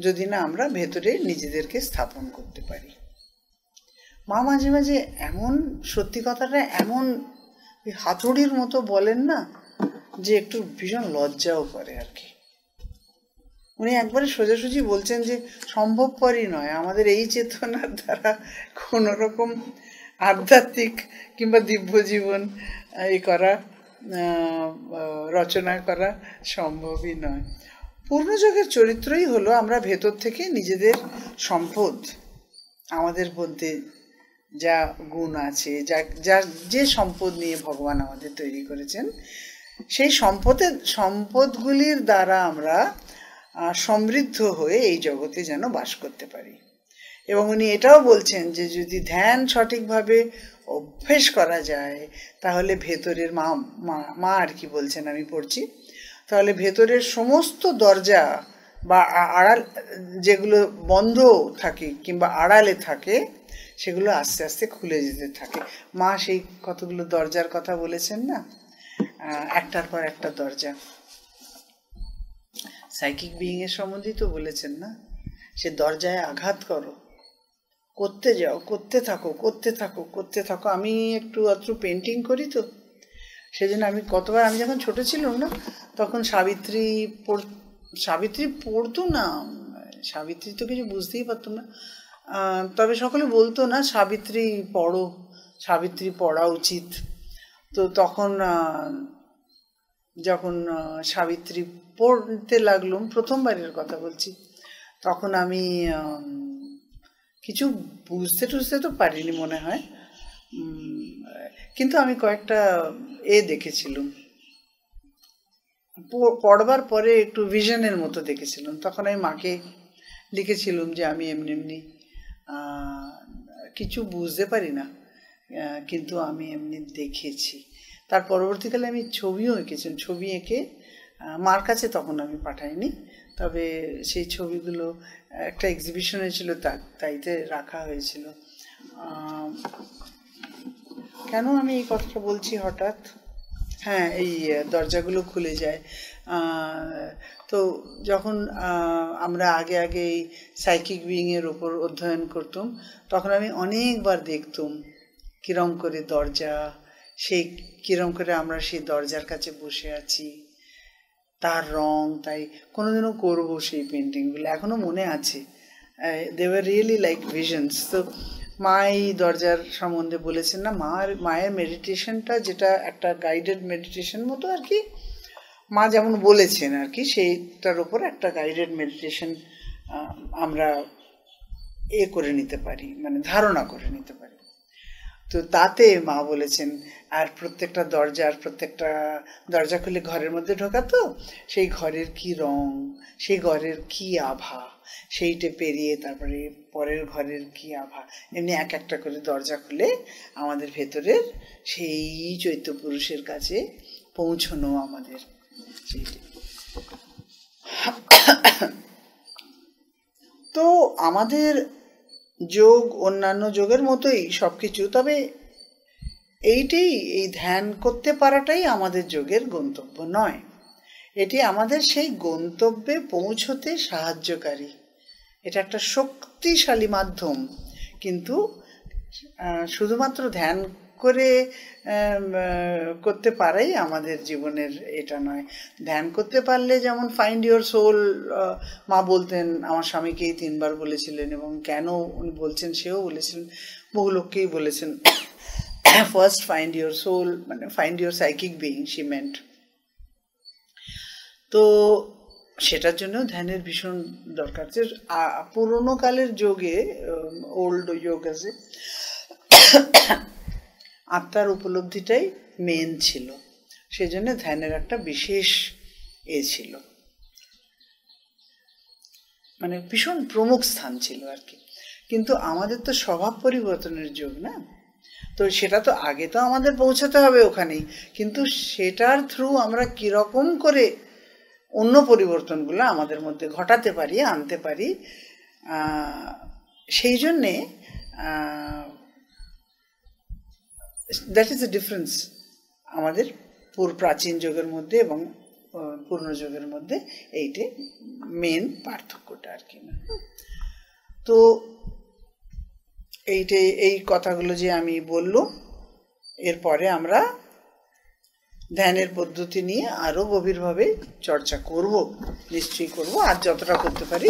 যদি না আমরা ভেতরে নিজেদেরকে স্থাপন করতে পারি। মা মাঝে মাঝে এমন সত্যি কথাটা এমন হাতুড়ির মতো বলেন না যে একটু ভীষণ লজ্জাও করে আর কি। উনি একবারে সোজাসুজি বলছেন যে সম্ভবপরই নয় আমাদের এই চেতনার দ্বারা কোনো রকম আধ্যাত্মিক কিংবা দিব্য জীবন রচনা করা সম্ভবই নয়। পূর্ণযোগের চরিত্রই হলো আমরা ভেতর থেকে নিজেদের সম্পদ, আমাদের মধ্যে যা গুণ আছে, যে সম্পদ নিয়ে ভগবান আমাদের তৈরি করেছেন, সেই সম্পদগুলির দ্বারা আমরা সমৃদ্ধ হয়ে এই জগতে যেন বাস করতে পারি। এবং উনি এটাও বলছেন যে যদি ধ্যান সঠিকভাবে অভ্যেস করা যায় তাহলে ভেতরের মা আর কি বলছেন আমি পড়ছি, তাহলে ভেতরের সমস্ত দরজা বা আড়াল যেগুলো বন্ধ থাকে কিংবা আড়ালে থাকে সেগুলো আস্তে আস্তে খুলে যেতে থাকে। মা সেই কতগুলো দরজার কথা বলেছেন না, একটার পর একটা দরজা। সাইকিক বিইং এর সম্বন্ধেই তো বলেছেন না, সে দরজায় আঘাত করো, করতে যাও, করতে থাকো। আমি একটু পেন্টিং করি তো, সেজন্য আমি কতবার, আমি যখন ছোট ছিলাম না তখন সাবিত্রী পড়তো না, সাবিত্রী তো কিছু বুঝতেই পারতাম না, তবে সকলে বলতো না সাবিত্রী পড়ো, সাবিত্রী পড়া উচিত। তো তখন যখন সাবিত্রী পড়তে লাগলাম, প্রথমবারের কথা বলছি, তখন আমি কিছু বুঝতে তো পারিনি মনে হয়, কিন্তু আমি কয়েকটা দেখেছিলাম, পড়বার পরে একটু ভিশনের মতো দেখেছিলাম। তখন আমি মাকে লিখেছিলাম যে আমি এমনি কিছু বুঝতে পারি না, কিন্তু আমি এমনি দেখেছি। তার পরবর্তীকালে আমি ছবিও এঁকেছিলাম, ছবি এঁকে মার কাছে তখন আমি পাঠাইনি, তবে সেই ছবিগুলো একটা এক্সিবিশন হয়েছিল, তাইতে রাখা হয়েছিল। কেন আমি এই কথাটা বলছি হঠাৎ, হ্যাঁ, এই দরজাগুলো খুলে যায়। তো যখন আমরা আগে এই সাইকিক বিইংয়ের ওপর অধ্যয়ন করতাম তখন আমি অনেকবার দেখতাম কিরম করে দরজা, সেই কিরম করে আমরা সেই দরজার কাছে বসে আছি, তার রং, তাই কোনোদিনও করবো সেই পেন্টিংগুলো, এখনো মনে আছে। They were really like visions. তো মা এই দরজার সম্বন্ধে বলেছেন না, মায়ের মেডিটেশনটা যেটা একটা গাইডেড মেডিটেশন মতো আর কি, মা যেমন বলেছেন আর কি, সেইটার উপর একটা গাইডেড মেডিটেশন আমরা করে নিতে পারি, মানে ধারণা করে নিতে পারি। তো তাতে মা বলেছেন, আর প্রত্যেকটা দরজা খুলে ঘরের মধ্যে ঢোকা, তো সেই ঘরের কি রং, সেই ঘরের কি আভা, সেইটা পেরিয়ে তারপরে পরের ঘরের কি আভা, এমনি এক একটা করে দরজা খুলে আমাদের ভেতরের সেই চৈত্য পুরুষের কাছে পৌঁছনো আমাদের সেইটা। তো আমাদের যোগ অন্যান্য যোগের মতোই সব কিছু, তবে এইটাই, এই ধ্যান করতে পারাটাই আমাদের যোগের গন্তব্য নয়, এটি আমাদের সেই গন্তব্যে পৌঁছতে সাহায্যকারী, এটা একটা শক্তিশালী মাধ্যম। কিন্তু শুধুমাত্র ধ্যান করে করতে পারাই আমাদের জীবনের এটা নয়। ধ্যান করতে পারলে যেমন ফাইন্ড ইউর সোল, মা বলতেন, আমার স্বামীকেই 3 বার বলেছিলেন, এবং কেন উনি বলছেন সেও বলেছিলেন, বহু লোককেই বলেছেন। ফার্স্ট ফাইন্ড ইউর সোল, মানে find your psychic being, she meant. তো সেটার জন্য ধ্যানের ভীষণ দরকার। যে পুরোনো কালের যোগে, ওল্ড যোগ আছে, আত্মার উপলব্ধিটাই মেন ছিল, সেজন্য ধ্যানের একটা বিশেষ ছিল, মানে ভীষণ প্রমুখ স্থান ছিল আর কি। কিন্তু আমাদের তো স্বভাব পরিবর্তনের যোগ না, তো সেটা তো আগে তো আমাদের পৌঁছাতে হবে ওখানেই, কিন্তু সেটার থ্রু আমরা কীরকম করে অন্য পরিবর্তনগুলো আমাদের মধ্যে ঘটাতে পারি, আনতে পারি, সেই জন্যে দ্যাট ইজ দ্য ডিফারেন্স আমাদের প্রাচীন যুগের মধ্যে এবং পূর্ণ যুগের মধ্যে, এইটে মেন পার্থক্যটা আর কি না। তো এই কথাগুলো যে আমি বললাম, এরপরে আমরা ধ্যানের পদ্ধতি নিয়ে আরও গভীরভাবে চর্চা করব, নিশ্চয়ই করব, আর যতটা করতে পারি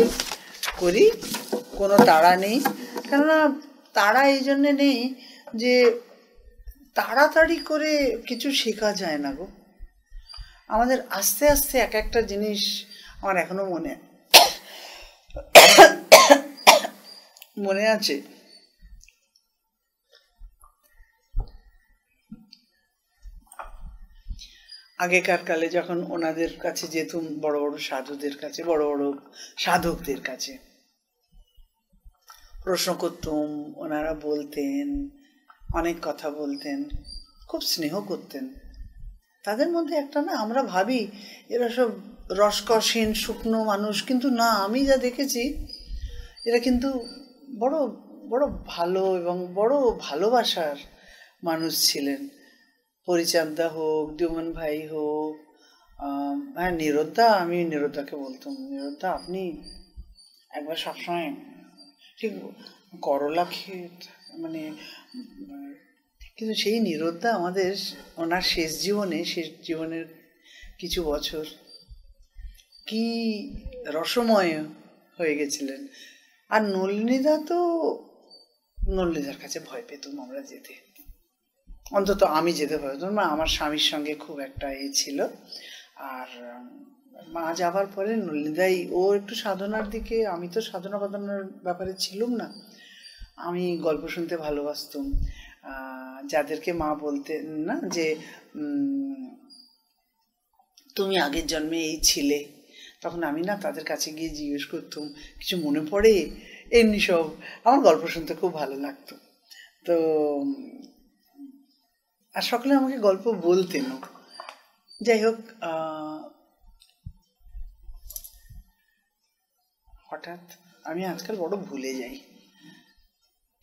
করি, কোনো তাড়া নেই। কেননা তাড়া এই জন্যে নেই যে তাড়াতাড়ি করে কিছু শেখা যায় না গো, আমাদের আস্তে আস্তে এক একটা জিনিস। আমার এখনো মনে আছে, আগেকার কালে যখন ওনাদের কাছে যেতুম, বড় বড় সাধুদের কাছে, বড় বড় সাধকদের কাছে প্রশ্ন করতুম, ওনারা বলতেন, অনেক কথা বলতেন, খুব স্নেহ করতেন। তাদের মধ্যে একটা না, আমরা ভাবি এরা সব রসকসহীন শুকনো মানুষ, কিন্তু না, আমি যা দেখেছি এরা কিন্তু বড় বড় ভালো এবং বড় ভালোবাসার মানুষ ছিলেন। পরিচান্দা হোক, দ্যুমন ভাই হোক, হ্যাঁ নিরোদা, আমি নিরোদাকে বলতাম, নিরোদা আপনি একবার সবসময় ঠিক করলা খেয়ে, মানে, কিন্তু সেই নিরোদা আমাদের ওনার শেষ জীবনের কিছু বছর কি রসময় হয়ে গেছিলেন। আর নলিনীদা তো, নলিনীদার কাছে ভয় পেতাম আমরা যেতে, অন্তত আমি যেতে ভয় পেতাম না, আমার স্বামীর সঙ্গে খুব একটা ছিল। আর মা যাবার পরে নলিনীদাই, ও একটু সাধনার দিকে, আমি তো সাধনা বাধনার ব্যাপারে ছিলাম না, আমি গল্প শুনতে ভালোবাসতাম। যাদেরকে মা বলতেন না যে তুমি আগের জন্মে এই ছিলে, তখন আমি না তাদের কাছে গিয়ে জিজ্ঞেস করতাম, কিছু মনে পড়ে, এমনি সব। আমার গল্প শুনতে খুব ভালো লাগতো। তো আর সকলে আমাকে গল্প বলতেনও। যাই হোক, হঠাৎ আমি আজকাল বড় ভুলে যাই,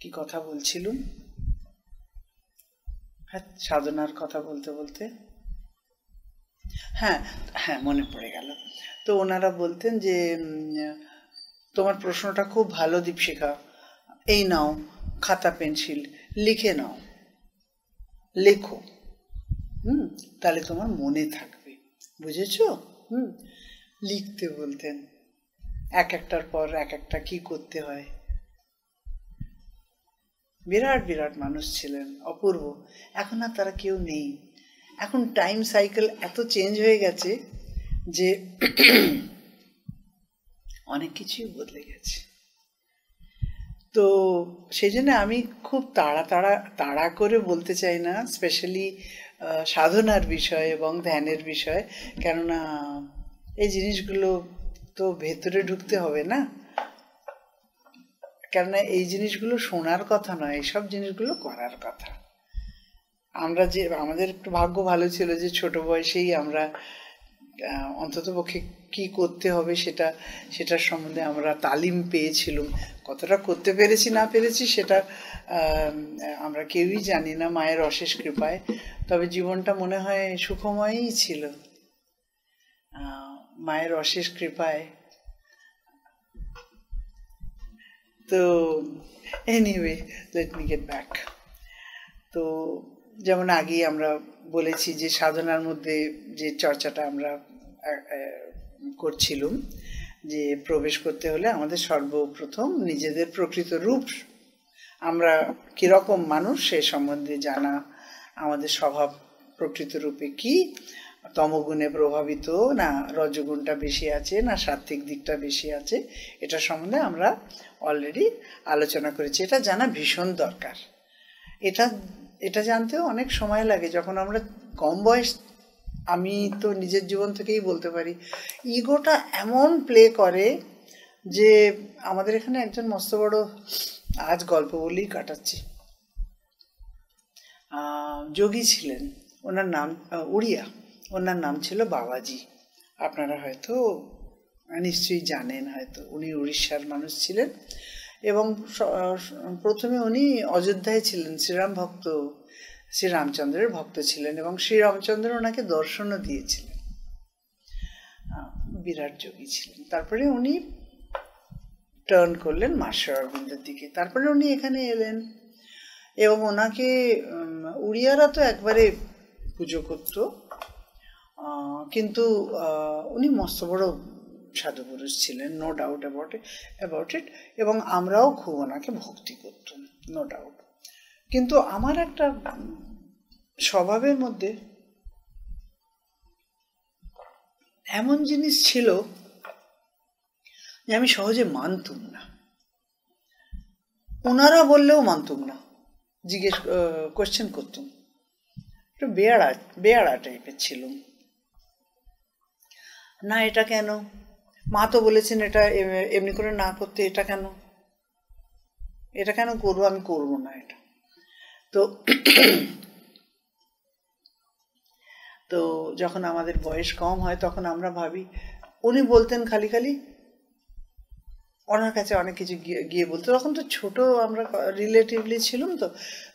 কি কথা বলছিলুম, হ্যাঁ সাধনার কথা বলতে বলতে, হ্যাঁ হ্যাঁ মনে পড়ে গেল। তো ওনারা বলতেন যে তোমার প্রশ্নটা খুব ভালো দীপশিখা, এই নাও খাতা পেন্সিল, লিখে নাও, লেখো, তাহলে তোমার মনে থাকবে, বুঝেছো? লিখতে বলতেন। এক একটার পর এক একটা কি করতে হয়। বিরাট বিরাট মানুষ ছিলেন, অপূর্ব। এখন আর তারা কেউ নেই। এখন টাইম সাইকেল এত চেঞ্জ হয়ে গেছে যে অনেক কিছুই বদলে গেছে। তো সেই জন্য আমি খুব তাড়া করে বলতে চাই না, স্পেশালি সাধনার বিষয় এবং ধ্যানের বিষয়, কেননা এই জিনিসগুলো তো ভেতরে ঢুকতে হবে না, কেননা এই জিনিসগুলো শোনার কথা নয়, এইসব জিনিসগুলো করার কথা। আমরা যে আমাদের একটু ভাগ্য ভালো ছিল যে ছোট বয়সেই আমরা অন্ততপক্ষে কি করতে হবে সেটার সম্বন্ধে আমরা তালিম পেয়েছিলাম। কতটা করতে পেরেছি না পেরেছি সেটা আমরা কেউই জানি না, মায়ের অশেষ কৃপায়। তবে জীবনটা মনে হয় সুখময়ই ছিল মায়ের অশেষ কৃপায়। তো anyway, let me get back. তো যেমন আগেই আমরা বলেছি যে সাধনার মধ্যে যে চর্চাটা আমরা করছিলাম, যে প্রবেশ করতে হলে আমাদের সর্বপ্রথম নিজেদের প্রকৃত রূপ, আমরা কিরকম মানুষ সে সম্বন্ধে জানা, আমাদের স্বভাব প্রকৃত রূপে কি, তমগুণে প্রভাবিত না রজগুণটা বেশি আছে না সাত্ত্বিক দিকটা বেশি আছে, এটা সম্বন্ধে আমরা অলরেডি আলোচনা করেছি। এটা জানা ভীষণ দরকার। এটা জানতেও অনেক সময় লাগে। যখন আমরা কম বয়স, আমি তো নিজের জীবন থেকেই বলতে পারি, ইগোটা এমন প্লে করে যে আমাদের এখানে একজন মস্ত বড়, আজ গল্প বলেই কাটাচ্ছি, যোগী ছিলেন, ওনার নাম উড়িয়া, ওনার নাম ছিল বাবাজি। আপনারা হয়তো নিশ্চয়ই জানেন, হয়তো উনি উড়িষ্যার মানুষ ছিলেন এবং প্রথমে উনি অযোধ্যায় ছিলেন, শ্রীরামচন্দ্রের ভক্ত ছিলেন এবং শ্রীরামচন্দ্র ওনাকে দর্শনও দিয়েছিলেন, বিরাট যোগী ছিলেন। তারপরে উনি টার্ন করলেন মা অরবিন্দের দিকে, তারপরে উনি এখানে এলেন এবং ওনাকে উড়িয়ারা তো একবারে পুজো করত, কিন্তু উনি মস্ত বড় সাধু পুরুষ ছিলেন, নো ডাউট অ্যাবাউট ইট, এবং আমরাও খুব ওনাকে ভক্তি করতাম, নো ডাউট। কিন্তু আমার একটা স্বভাবের মধ্যে এমন জিনিস ছিল যে আমি সহজে মানতুম না, ওনারা বললেও মানতুম না, কোশ্চেন করতুম, একটু বেয়াড়া টাইপের ছিলাম। না এটা কেন, মা তো বলেছেন এটা এমনি করে না করতে, এটা কেন করবো, আমি করবো না এটা। তো যখন আমাদের বয়স কম হয় তখন আমরা ভাবি, উনি বলতেন খালি ওনার কাছে অনেক কিছু গিয়ে বলতো। তখন তো ছোট আমরা রিলেটিভলি ছিলাম,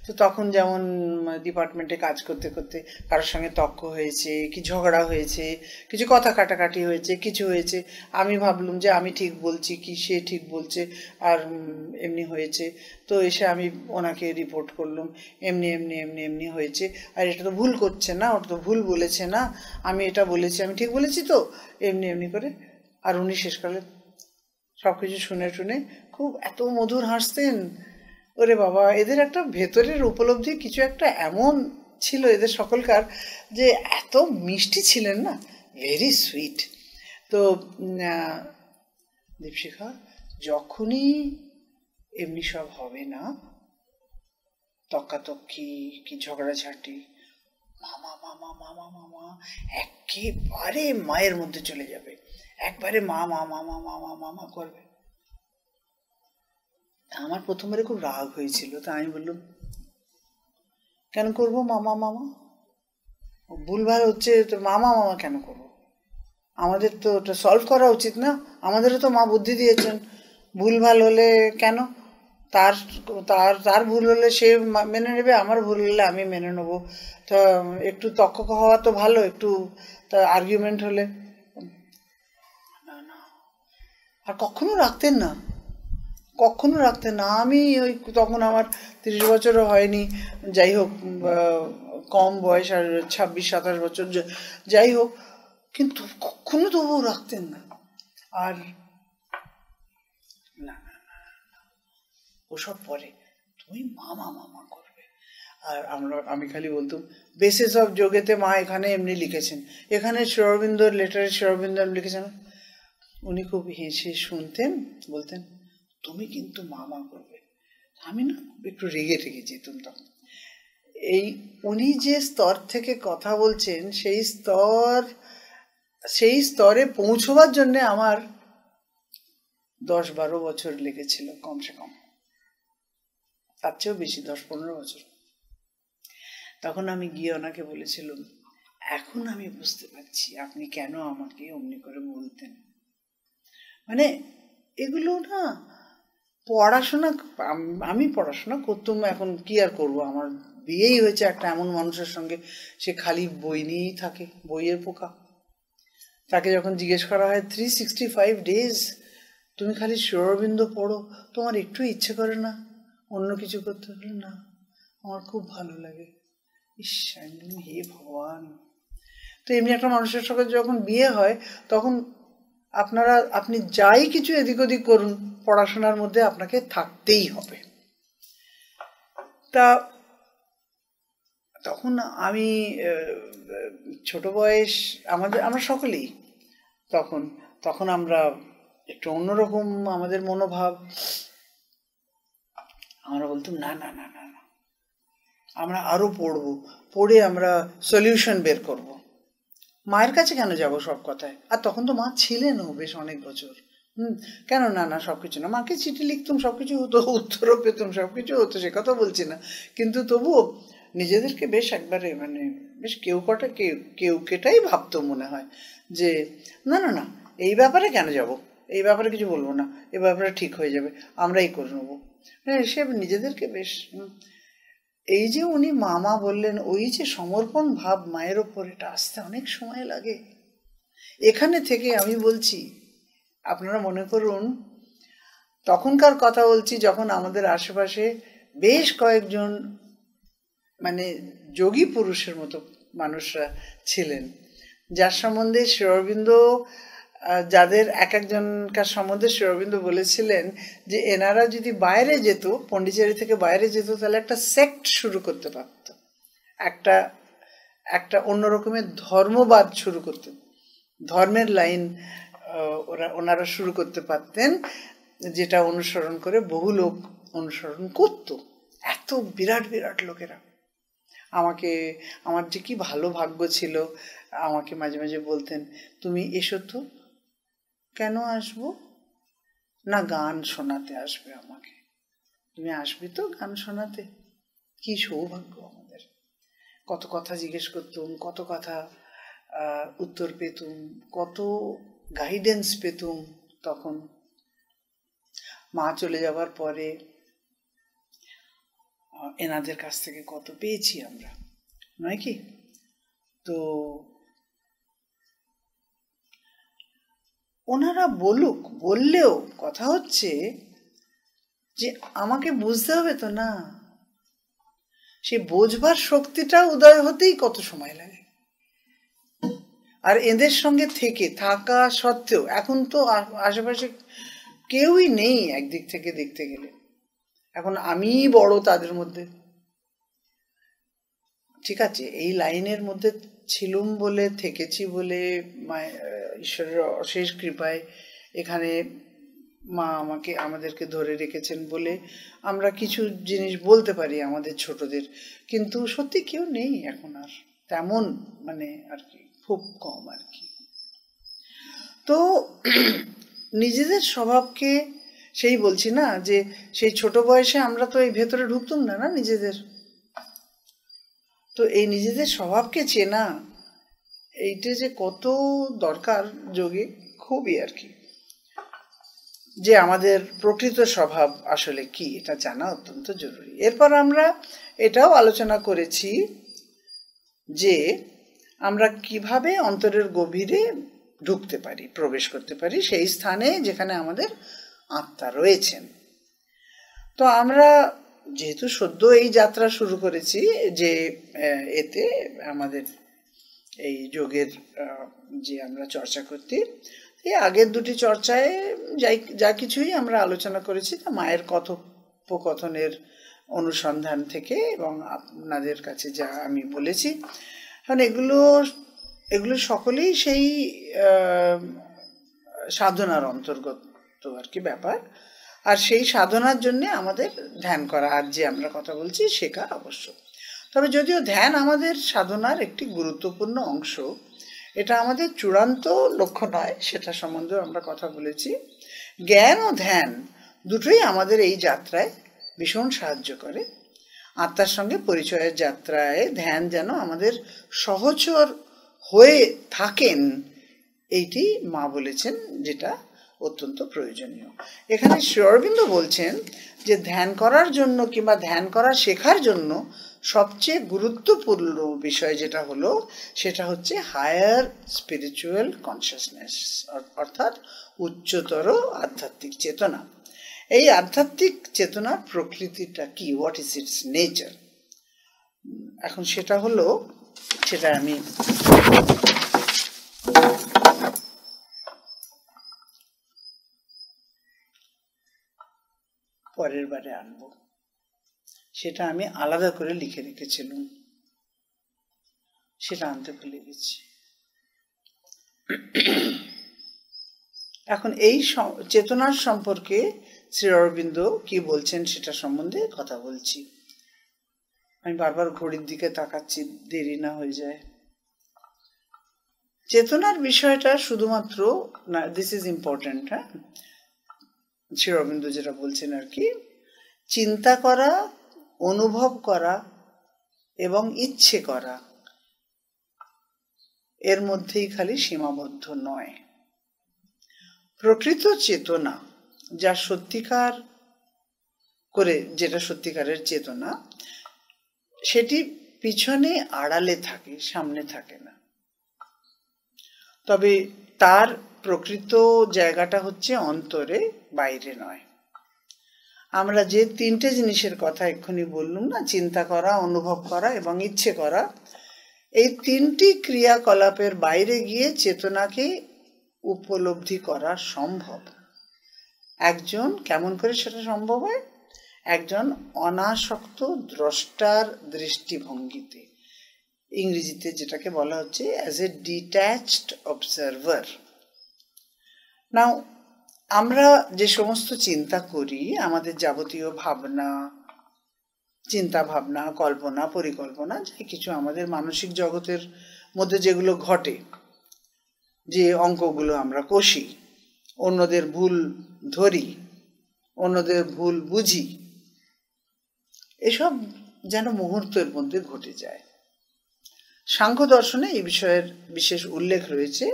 তো তখন যেমন ডিপার্টমেন্টে কাজ করতে করতে কারোর সঙ্গে তর্ক হয়েছে, কি ঝগড়া হয়েছে, কিছু কথা কাটাকাটি হয়েছে, কিছু হয়েছে, আমি ভাবলাম যে আমি ঠিক বলছি কি সে ঠিক বলছে, আর এমনি হয়েছে, তো এসে আমি ওনাকে রিপোর্ট করলাম এমনি এমনি এমনি এমনি হয়েছে, আর এটা তো ভুল করছে না, ওটা তো ভুল বলেছে না, আমি এটা বলেছি, আমি ঠিক বলেছি তো, এমনি এমনি করে। আর উনি শেষকালে সব কিছু শুনে খুব এত মধুর হাসতেন। ওরে বাবা, এদের একটা ভেতরের উপলব্ধি কিছু একটা এমন ছিল এদের সকলকার, যে এত মিষ্টি ছিলেন না, ভেরি সুইট। তো দীপশিখা, যখনই এমনি সব হবে না, তক্কাতক্কি কি ঝগড়াঝাটি, মামা মামা মামা মামা একেবারে মায়ের মধ্যে চলে যাবে, একবারে মামা মামা মামা মামা করবে। আমার প্রথমবারে খুব রাগ হয়েছিল, তা আমি বললাম কেন করবো মামা মামা, ভুলভাল হচ্ছে তো মামা মামা কেন করবো, আমাদের তো ওটা সলভ করা উচিত না, আমাদেরও তো মা বুদ্ধি দিয়েছেন, ভুলভাল হলে কেন, তার তার তার ভুল হলে সে মেনে নেবে, আমার ভুল হলে আমি মেনে নেবো, তা একটু তর্ক হওয়া তো ভালো, একটু তা আর্গুমেন্ট হলে না না। আর কখনো রাখতেন না। আমি ওই তখন আমার 30 বছরও হয়নি, যাই হোক, কম বয়স, আর 26-27 বছর, যাই হোক, কিন্তু কখনো তবুও রাখতেন না। আর ওসব পরে, তুমি মামা মামা করবে। আর আমি খালি বলতাম বেসিস অফ যোগেতে মা এখানে এমনি লিখেছেন, এখানে শ্রী অরবিন্দর লেটারে শ্রী অরবিন্দ লিখেছেন। উনি খুব হেসে শুনতেন, বলতেন তুমি কিন্তু মামা করবে। আমি না একটু রেগে যেতাম তখন। এই উনি যে স্তর থেকে কথা বলছেন সেই স্তরে পৌঁছবার জন্য আমার 10-12 বছর লেগেছিল কমসে কম, তার চেয়েও বেশি, 10-15 বছর। তখন আমি গিয়ে ওনাকে বলেছিলাম, এখন আমি বুঝতে পারছি আপনি কেন আমাকে অমনি করে বলতেন। মানে এগুলো না পড়াশোনা, আমি পড়াশোনা করতাম, এখন কি আর করবো, আমার বিয়েই হয়েছে একটা এমন মানুষের সঙ্গে, সে খালি বই নিয়েই থাকে, বইয়ের পোকা। তাকে যখন জিজ্ঞেস করা হয় 365 days তুমি খালি শ্রী অরবিন্দ পড়ো, তোমার একটু ইচ্ছে করে না অন্য কিছু করতে? হলে না, আমার খুব ভালো লাগে। ইস, হে ভগবান। তো এমনি একটা মানুষের সঙ্গে যখন বিয়ে হয় তখন আপনি যাই কিছু এদিক ওদিক করুন, পড়াশোনার মধ্যে আপনাকে থাকতেই হবে। তা তখন আমি ছোট বয়স, আমরা সকলেই তখন আমরা একটু অন্যরকম আমাদের মনোভাব। আমরা বলতাম না না না না, আমরা আরো পড়বো, পড়ে আমরা সলিউশন বের করব। মায়ের কাছে কেন যাব সব কথায়? আর তখন তো মা ছিলেনও বেশ অনেক বছর। কেন না না, সবকিছু না, মাকে চিঠি লিখতাম, সবকিছু হতো, উত্তরও পেতাম, সবকিছু হতো, সে কথা বলছি না, কিন্তু তবুও নিজেদেরকে বেশ একবারে মানে বেশ কেউ কেটাই ভাবতো মনে হয় যে না না না, এই ব্যাপারে কেন যাব, এই ব্যাপারে কিছু বলবো না, এই ব্যাপারে ঠিক হয়ে যাবে, আমরাই করে নেবো। সে নিজেদেরকে বেশ। এই যে উনি মামা বললেন, ওই যে সমর্পণ ভাব মায়ের ওপর, এটা আসতে অনেক সময় লাগে। এখানে থেকে আমি বলছি, আপনারা মনে করুন তখনকার কথা বলছি, যখন আমাদের আশেপাশে বেশ কয়েকজন মানে যোগী পুরুষের মতো মানুষরা ছিলেন, যার সম্বন্ধে শ্রী অরবিন্দ, যাদের এক একজনকার সম্বন্ধে শ্রী অরবিন্দ বলেছিলেন যে এনারা যদি বাইরে যেত, পন্ডিচেরি থেকে বাইরে যেত, তাহলে একটা সেক্ট শুরু করতে পারত, একটা অন্য রকমের ধর্মবাদ শুরু করতেন, ধর্মের লাইন ওনারা শুরু করতে পারতেন, যেটা অনুসরণ করে বহু লোক অনুসরণ করত। এত বিরাট বিরাট লোকেরা। আমার যে কি ভালো ভাগ্য ছিল, আমাকে মাঝে মাঝে বলতেন তুমি এসো তো। কেন আসবো? না, গান শোনাতে আসবে আমাকে। তুমি আসবে তো গান শোনাতে? কি সৌভাগ্য আমাদের। কত কথা জিজ্ঞেস করতুম, কত কথা উত্তর পেতুম, কত গাইডেন্স পেতুম। তখন মা চলে যাবার পরে এনাদের কাছ থেকে কত পেয়েছি আমরা, নয় কি? তো ওনারা বললেও কথা হচ্ছে যে আমাকে বুঝতে হবে তো না, সে বোঝবার শক্তিটা উদয় হতেই কত সময় লাগে। আর এদের সঙ্গে থাকা সত্ত্বেও এখন তো আশেপাশে কেউই নেই একদিক থেকে দেখতে গেলে। এখন আমিই বড় তাদের মধ্যে। ঠিক আছে, এই লাইনের মধ্যে ছিলুম বলে, থেকেছি বলে, ঈশ্বরের অশেষ কৃপায় এখানে মা আমাদেরকে ধরে রেখেছেন বলে আমরা কিছু জিনিস বলতে পারি আমাদের ছোটদের। কিন্তু সত্যি কেউ নেই এখন আর তেমন, মানে আর কি খুব কম আর কি। তো নিজেদের স্বভাবকে, সেই বলছি না যে সেই ছোট বয়সে আমরা তো এই ভেতরে ঢুকতুম না নিজেদের। তো এই নিজেদের স্বভাবকে চেনা, এইটা যে কত দরকার যোগে, খুবই আর কি, যে আমাদের প্রকৃত স্বভাব আসলে কি এটা জানা অত্যন্ত জরুরি। এরপর আমরা এটাও আলোচনা করেছি যে আমরা কিভাবে অন্তরের গভীরে ঢুকতে পারি, প্রবেশ করতে পারি সেই স্থানে যেখানে আমাদের আত্মা রয়েছেন। তো আমরা যেহেতু সদ্য এই যাত্রা শুরু করেছি, যে এতে আমাদের এই যোগের যে আমরা চর্চা করতে, এই আগের দুটি চর্চায় যা কিছুই আমরা আলোচনা করেছি তা মায়ের কথোপকথনের অনুসন্ধান থেকে এবং আপনাদের কাছে যা আমি বলেছি, কারণ এগুলো সকলেই সেই সাধনার অন্তর্গত আর কি ব্যাপার। আর সেই সাধনার জন্যে আমাদের ধ্যান করা, আর যে আমরা কথা বলছি, শেখা আবশ্যক। তবে যদিও ধ্যান আমাদের সাধনার একটি গুরুত্বপূর্ণ অংশ, এটা আমাদের চূড়ান্ত লক্ষ্য নয়, সেটা সম্বন্ধেও আমরা কথা বলেছি। জ্ঞান ও ধ্যান দুটোই আমাদের এই যাত্রায় ভীষণ সাহায্য করে। আত্মার সঙ্গে পরিচয়ের যাত্রায় ধ্যান যেন আমাদের সহচর হয়ে থাকেন, এইটি মা বলেছেন, যেটা অত্যন্ত প্রয়োজনীয়। এখানে শ্রী অরবিন্দ বলছেন যে ধ্যান করার জন্য কিংবা ধ্যান করা শেখার জন্য সবচেয়ে গুরুত্বপূর্ণ বিষয় যেটা হলো, সেটা হচ্ছে হায়ার স্পিরিচুয়াল কনসিয়াসনেস, অর্থাৎ উচ্চতর আধ্যাত্মিক চেতনা। এই আধ্যাত্মিক চেতনার প্রকৃতিটা কি, হোয়াট ইজ ইটস নেচার? এখন সেটা আমি পরের বারে আনবো, সেটা আমি আলাদা করে লিখে রেখেছিলাম, সেটা আনতে ভুলে গেছি। এখন এই চেতনার সম্পর্কে শ্রী অরবিন্দ কি বলছেন সেটা সম্বন্ধে কথা বলছি। আমি বারবার ঘড়ির দিকে তাকাচ্ছি, দেরি না হয়ে যায়। চেতনার বিষয়টা শুধুমাত্র না, দিস ইজ ইম্পর্টেন্ট। হ্যাঁ, শ্রী অরবিন্দ যেটা বলছেন আর কি, চিন্তা করা, অনুভব করা এবং ইচ্ছে করা, এর মধ্যেই খালি সীমাবদ্ধ নয়। প্রকৃত চেতনা, যেটা সত্যিকারের চেতনা, সেটি পিছনে আড়ালে থাকে, সামনে থাকে না। তবে তার প্রকৃত জায়গাটা হচ্ছে অন্তরে, বাইরে নয়। আমরা যে তিনটে জিনিসের কথা এক্ষুনি বললাম না, চিন্তা করা, অনুভব করা এবং ইচ্ছে করা, এই তিনটি ক্রিয়াকলাপের বাইরে গিয়ে চেতনাকে উপলব্ধি করা সম্ভব। একজন কেমন করে সেটা সম্ভব হয়? একজন অনাসক্ত দ্রষ্টার দৃষ্টিভঙ্গিতে, ইংরেজিতে যেটাকে বলা হচ্ছে অ্যাজ এ ডিট্যাচড অবজারভার। নাও, আমরা যে সমস্ত চিন্তা করি, আমাদের যাবতীয় ভাবনা, চিন্তা ভাবনা, কল্পনা, পরিকল্পনা, যে কিছু আমাদের মানসিক জগতের মধ্যে যেগুলো ঘটে, যে অঙ্কগুলো আমরা কষি, অন্যদের ভুল ধরি, অন্যদের ভুল বুঝি, এসব যেন মুহূর্তের মধ্যে ঘটে যায়। সাংখ্য দর্শনে এই বিষয়ের বিশেষ উল্লেখ রয়েছে।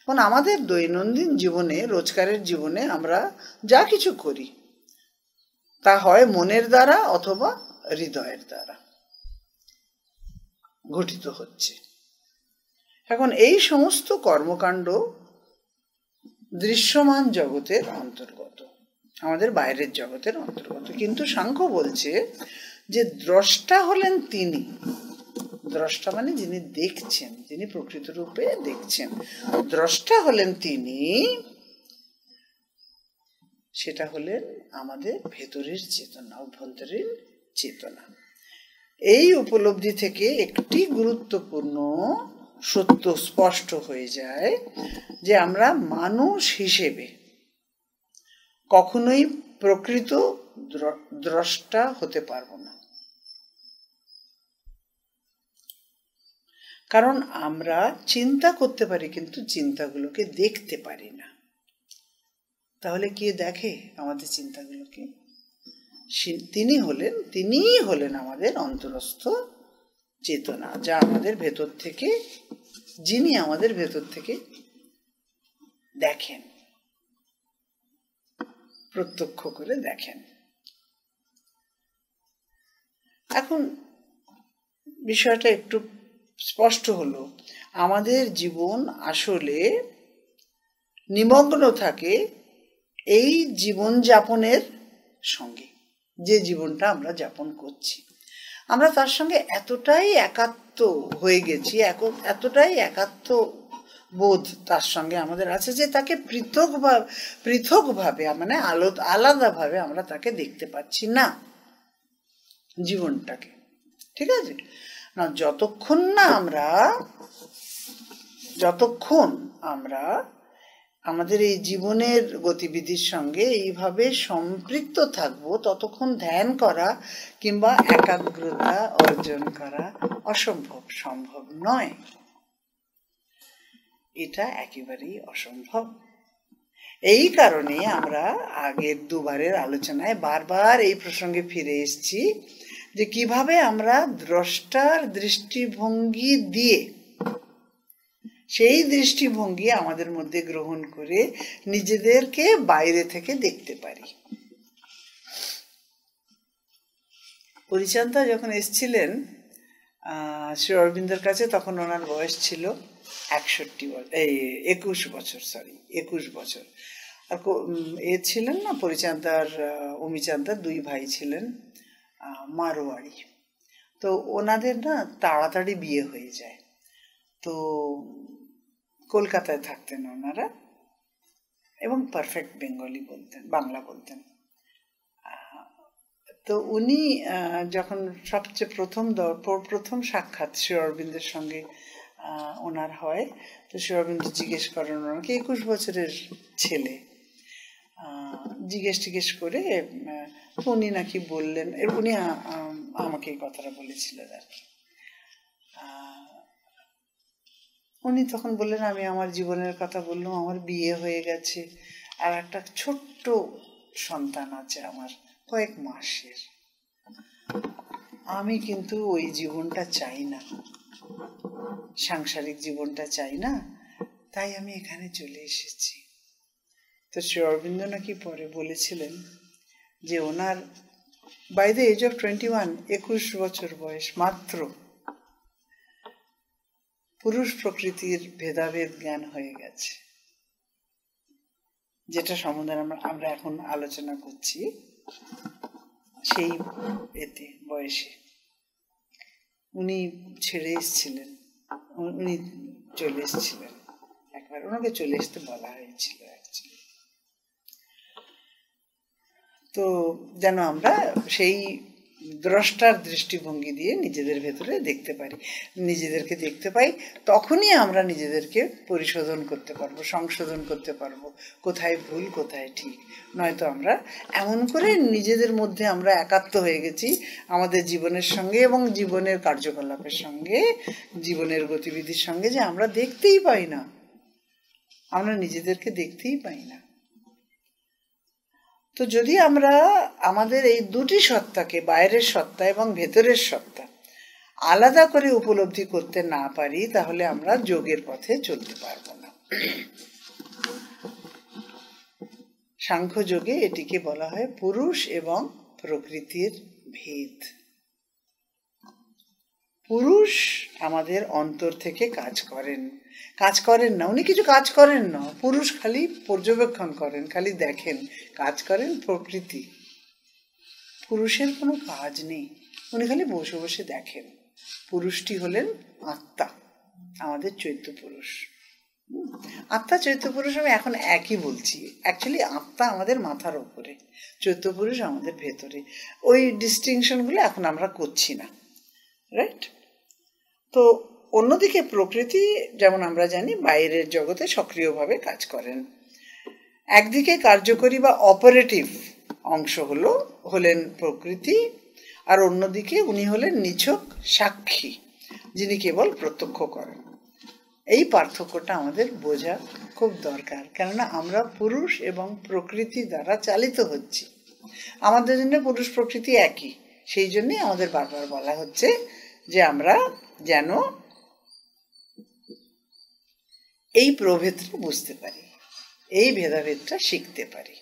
এখন আমাদের দৈনন্দিন জীবনে, রোজকারের জীবনে আমরা যা কিছু করি, তা হয় মনের দ্বারা অথবা হৃদয়ের দ্বারা ঘটিত হচ্ছে। এখন এই সমস্ত কর্মকাণ্ড দৃশ্যমান জগতের অন্তর্গত, আমাদের বাইরের জগতের অন্তর্গত। কিন্তু সাংখ্য বলছে যে দ্রষ্টা হলেন তিনি। দ্রষ্টা মানে যিনি দেখছেন, যিনি প্রকৃত রূপে দেখছেন, দ্রষ্টা হলেন তিনি। সেটা হলেন আমাদের ভেতরের চেতনা, অভ্যন্তরীণ চেতনা। এই উপলব্ধি থেকে একটি গুরুত্বপূর্ণ সত্য স্পষ্ট হয়ে যায়, যে আমরা মানুষ হিসেবে কখনোই প্রকৃত দ্রষ্টা হতে পারবো না। কারণ আমরা চিন্তা করতে পারি, কিন্তু চিন্তাগুলোকে দেখতে পারি না। তাহলে কে দেখে আমাদের চিন্তাগুলোকে? তিনিই হলেন আমাদের অন্তরস্থ চেতনা, যা আমাদের ভেতর থেকে, যিনি আমাদের ভেতর থেকে দেখেন, প্রত্যক্ষ করে দেখেন। এখন বিষয়টা একটু স্পষ্ট হলো। আমাদের জীবন আসলে নিমগ্ন থাকে এই জীবনযাপনের সঙ্গে, যে জীবনটা আমরা যাপন করছি। আমরা তার সঙ্গে এতটাই একাত্ম হয়ে গেছি, এতটাই একাত্ম বোধ তার সঙ্গে আমাদের আছে, যে তাকে পৃথকভাবে মানে আলাদাভাবে আমরা তাকে দেখতে পাচ্ছি না জীবনটাকে। ঠিক আছে না? যতক্ষণ আমরা আমাদের এই জীবনের গতিবিধির সঙ্গে এইভাবে সম্পৃক্ত থাকবো, ততক্ষণ ধ্যান করা কিংবা একাগ্রতা অর্জন করা সম্ভব নয়। এটা একেবারেই অসম্ভব। এই কারণে আমরা আগের দুবারের আলোচনায় বারবার এই প্রসঙ্গে ফিরে এসেছি, যে কিভাবে আমরা দ্রষ্টার দৃষ্টিভঙ্গি দিয়ে, সেই দৃষ্টিভঙ্গি আমাদের মধ্যে গ্রহণ করে নিজেদেরকে বাইরে থেকে দেখতে পারি। পরিচান্দা যখন এসেছিলেন শ্রী অরবিন্দের কাছে, তখন ওনার বয়স ছিল 21 বছর। আর ছিলেন না পরিচান্দার, অমিচান্দার 2 ভাই ছিলেন মারোয়াড়ি। তো ওনাদের না তাড়াতাড়ি বিয়ে হয়ে যায়। তো কলকাতায় থাকতেন ওনারা, এবং পারফেক্ট বাংলা বলতেন। তো উনি যখন সবচেয়ে প্রথম সাক্ষাৎ শ্রী অরবিন্দের সঙ্গে ওনার হয়, তো শ্রী অরবিন্দ জিজ্ঞেস করেন ওনাকে, 21 বছরের ছেলে, জিজ্ঞেস করে উনি নাকি বললেন, উনি আমাকে এই কথাটা বলেছিলেন আর কি। উনি তখন বললেন, আমি আমার জীবনের কথা বললাম, আমার বিয়ে হয়ে গেছে আর একটা ছোট্ট সন্তান আছে আমার, কয়েক মাসের। আমি কিন্তু ওই জীবনটা চাই না, সাংসারিক জীবনটা চাই না, তাই আমি এখানে চলে এসেছি। তো শ্রী অরবিন্দ নাকি পরে বলেছিলেন যে ওনার বাই দ্য এজ অফ 21 বছর বয়স মাত্র পুরুষ প্রকৃতির ভেদাভেদ জ্ঞান হয়ে গেছে, যেটা সম্বন্ধে আমরা এখন আলোচনা করছি। সেই বয়সে উনি ছেড়ে এসেছিলেন, উনি চলে এসেছিলেন একবার, ওনাকে চলে আসতে বলা হয়েছিল অ্যাকচুয়ালি। তো যেন আমরা সেই দ্রষ্টার দৃষ্টিভঙ্গি দিয়ে নিজেদের ভেতরে নিজেদেরকে দেখতে পাই, তখনই আমরা নিজেদেরকে পরিশোধন করতে পারবো, সংশোধন করতে পারবো, কোথায় ভুল কোথায় ঠিক। নয়তো আমরা এমন করে নিজেদের মধ্যে আমরা একাত্ম হয়ে গেছি আমাদের জীবনের সঙ্গে এবং জীবনের কার্যকলাপের সঙ্গে, জীবনের গতিবিধির সঙ্গে, যে আমরা দেখতেই পাই না, আমরা নিজেদেরকে দেখতেই পাই না। তো যদি আমরা আমাদের এই দুটি সত্তাকে, বাইরের সত্তা এবং ভেতরের সত্তা, আলাদা করে উপলব্ধি করতে না পারি, তাহলে আমরা যোগের পথে চলতে পারবো না। সাংখ্য যোগে এটিকে বলা হয় পুরুষ এবং প্রকৃতির ভেদ। পুরুষ আমাদের অন্তর থেকে কাজ করেন না, উনি কিছু কাজ করেন না। পুরুষ খালি পর্যবেক্ষণ করেন, খালি দেখেন, কাজ করেন প্রকৃতি। পুরুষের কোনো কাজ নেই, উনি খালি বসে বসে দেখেন। পুরুষটি হলেন আত্মা, আমাদের চৈত্য পুরুষ। আত্মা চৈত্য পুরুষ আমি এখন একই বলছি, অ্যাকচুয়ালি আত্মা আমাদের মাথার ওপরে, চৈত্য পুরুষ আমাদের ভেতরে। ওই ডিস্টিংশনগুলো এখন আমরা করছি না, রাইট? তো অন্যদিকে প্রকৃতি, যেমন আমরা জানি, বাইরের জগতে সক্রিয়ভাবে কাজ করেন। একদিকে কার্যকরী বা অপারেটিভ অংশ হলেন প্রকৃতি, আর অন্যদিকে উনি হলেন নিছক সাক্ষী, যিনি কেবল প্রত্যক্ষ করেন। এই পার্থক্যটা আমাদের বোঝা খুব দরকার, কেননা আমরা পুরুষ এবং প্রকৃতি দ্বারা চালিত হচ্ছি। আমাদের জন্য পুরুষ প্রকৃতি একই, সেই জন্যই আমাদের বারবার বলা হচ্ছে যে আমরা যেন এই প্রভেদটা বুঝতে পারি, এই ভেদাভেদটা শিখতে পারি।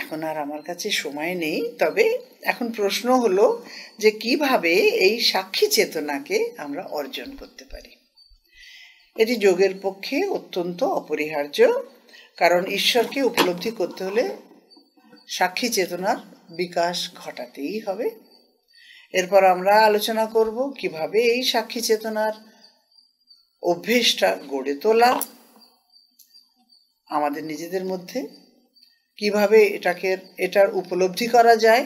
এখন আর আমার কাছে সময় নেই, তবে এখন প্রশ্ন হলো যে কিভাবে এই সাক্ষী চেতনাকে আমরা অর্জন করতে পারি। এটি যোগের পক্ষে অত্যন্ত অপরিহার্য, কারণ ঈশ্বরকে উপলব্ধি করতে হলে সাক্ষী চেতনার বিকাশ ঘটাতেই হবে, এরপর আমরা আলোচনা করব কিভাবে এই সাক্ষী চেতনার অভ্যেসটা গড়ে তোলা আমাদের নিজেদের মধ্যে, কিভাবে এটার উপলব্ধি করা যায়,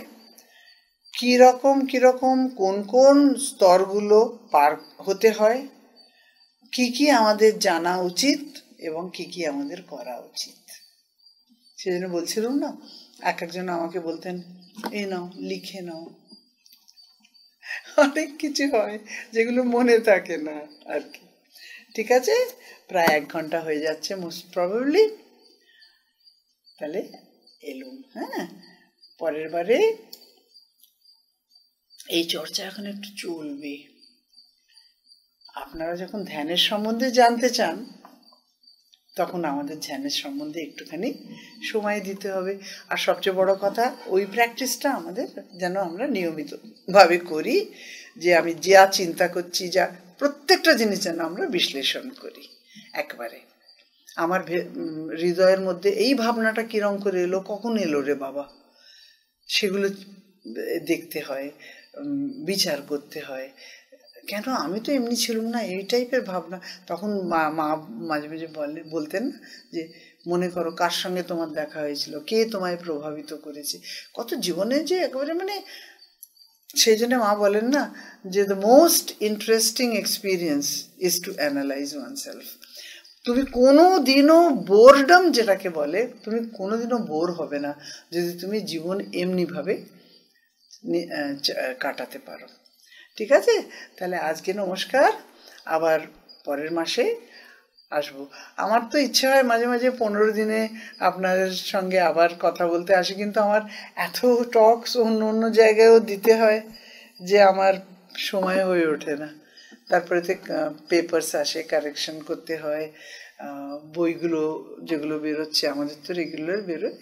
কিরকম কোন কোন স্তরগুলো পার হতে হয়, কি আমাদের জানা উচিত এবং কি আমাদের করা উচিত। সেজন্য বলছিলাম না, একজন আমাকে বলতেন, এই নাও লিখে নাও। অনেক কিছু হয় যেগুলো মনে থাকে না আর কি। ঠিক আছে, প্রায় 1 ঘন্টা হয়ে যাচ্ছে মোস্ট প্রবাবলি। তাহলে এলুম, হ্যাঁ, পরের বারে এই চর্চা এখন একটু চলবে। আপনারা যখন ধ্যানের সম্বন্ধে জানতে চান তখন আমাদের ধ্যানের সম্বন্ধে একটুখানি সময় দিতে হবে। আর সবচেয়ে বড় কথা, ওই প্র্যাকটিসটা আমাদের যেন আমরা নিয়মিতভাবে করি, যে আমি যা চিন্তা করছি, যা প্রত্যেকটা জিনিস যেন আমরা বিশ্লেষণ করি একবারে। আমার হৃদয়ের মধ্যে এই ভাবনাটা কিরম করে এলো, কখন এলো রে বাবা, সেগুলো দেখতে হয়, বিচার করতে হয়। কেন আমি তো এমনি ছিলাম না, এই টাইপের ভাবনা। তখন মা মাঝে মাঝে বলতেন না যে মনে করো কার সঙ্গে তোমার দেখা হয়েছিল, কে তোমায় প্রভাবিত করেছে, কত জীবনে যে একেবারে মানে। সেই জন্য মা বলেন না যে the most interesting experience is to analyse oneself. তুমি কোনোদিনও বোরডম যেটাকে বলে, তুমি কোনোদিনও বোর হবে না যদি তুমি জীবন এমনিভাবে কাটাতে পারো। ঠিক আছে, তাহলে আজকে নমস্কার, আবার পরের মাসে আসবো। আমার তো ইচ্ছে হয় মাঝে মাঝে 15 দিনে আপনাদের সঙ্গে আবার কথা বলতে আসি, কিন্তু আমার এত টকস অন্য জায়গায়ও দিতে হয় যে আমার সময় হয়ে ওঠে না। তারপরে তো পেপারস আসে, কারেকশন করতে হয়, বইগুলো যেগুলো বেরোচ্ছে আমাদের তো রেগুলার বেরোয়,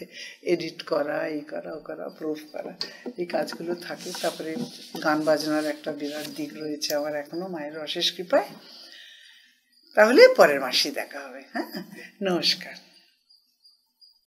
এডিট করা, এই করা ও করা, প্রুফ করা, এই কাজগুলো থাকে। তারপরে গান বাজনার একটা বিরাট দিক রয়েছে আমার এখনো, মায়ের অশেষ কৃপায়। তাহলে পরের মাসে দেখা হবে। হ্যাঁ, নমস্কার।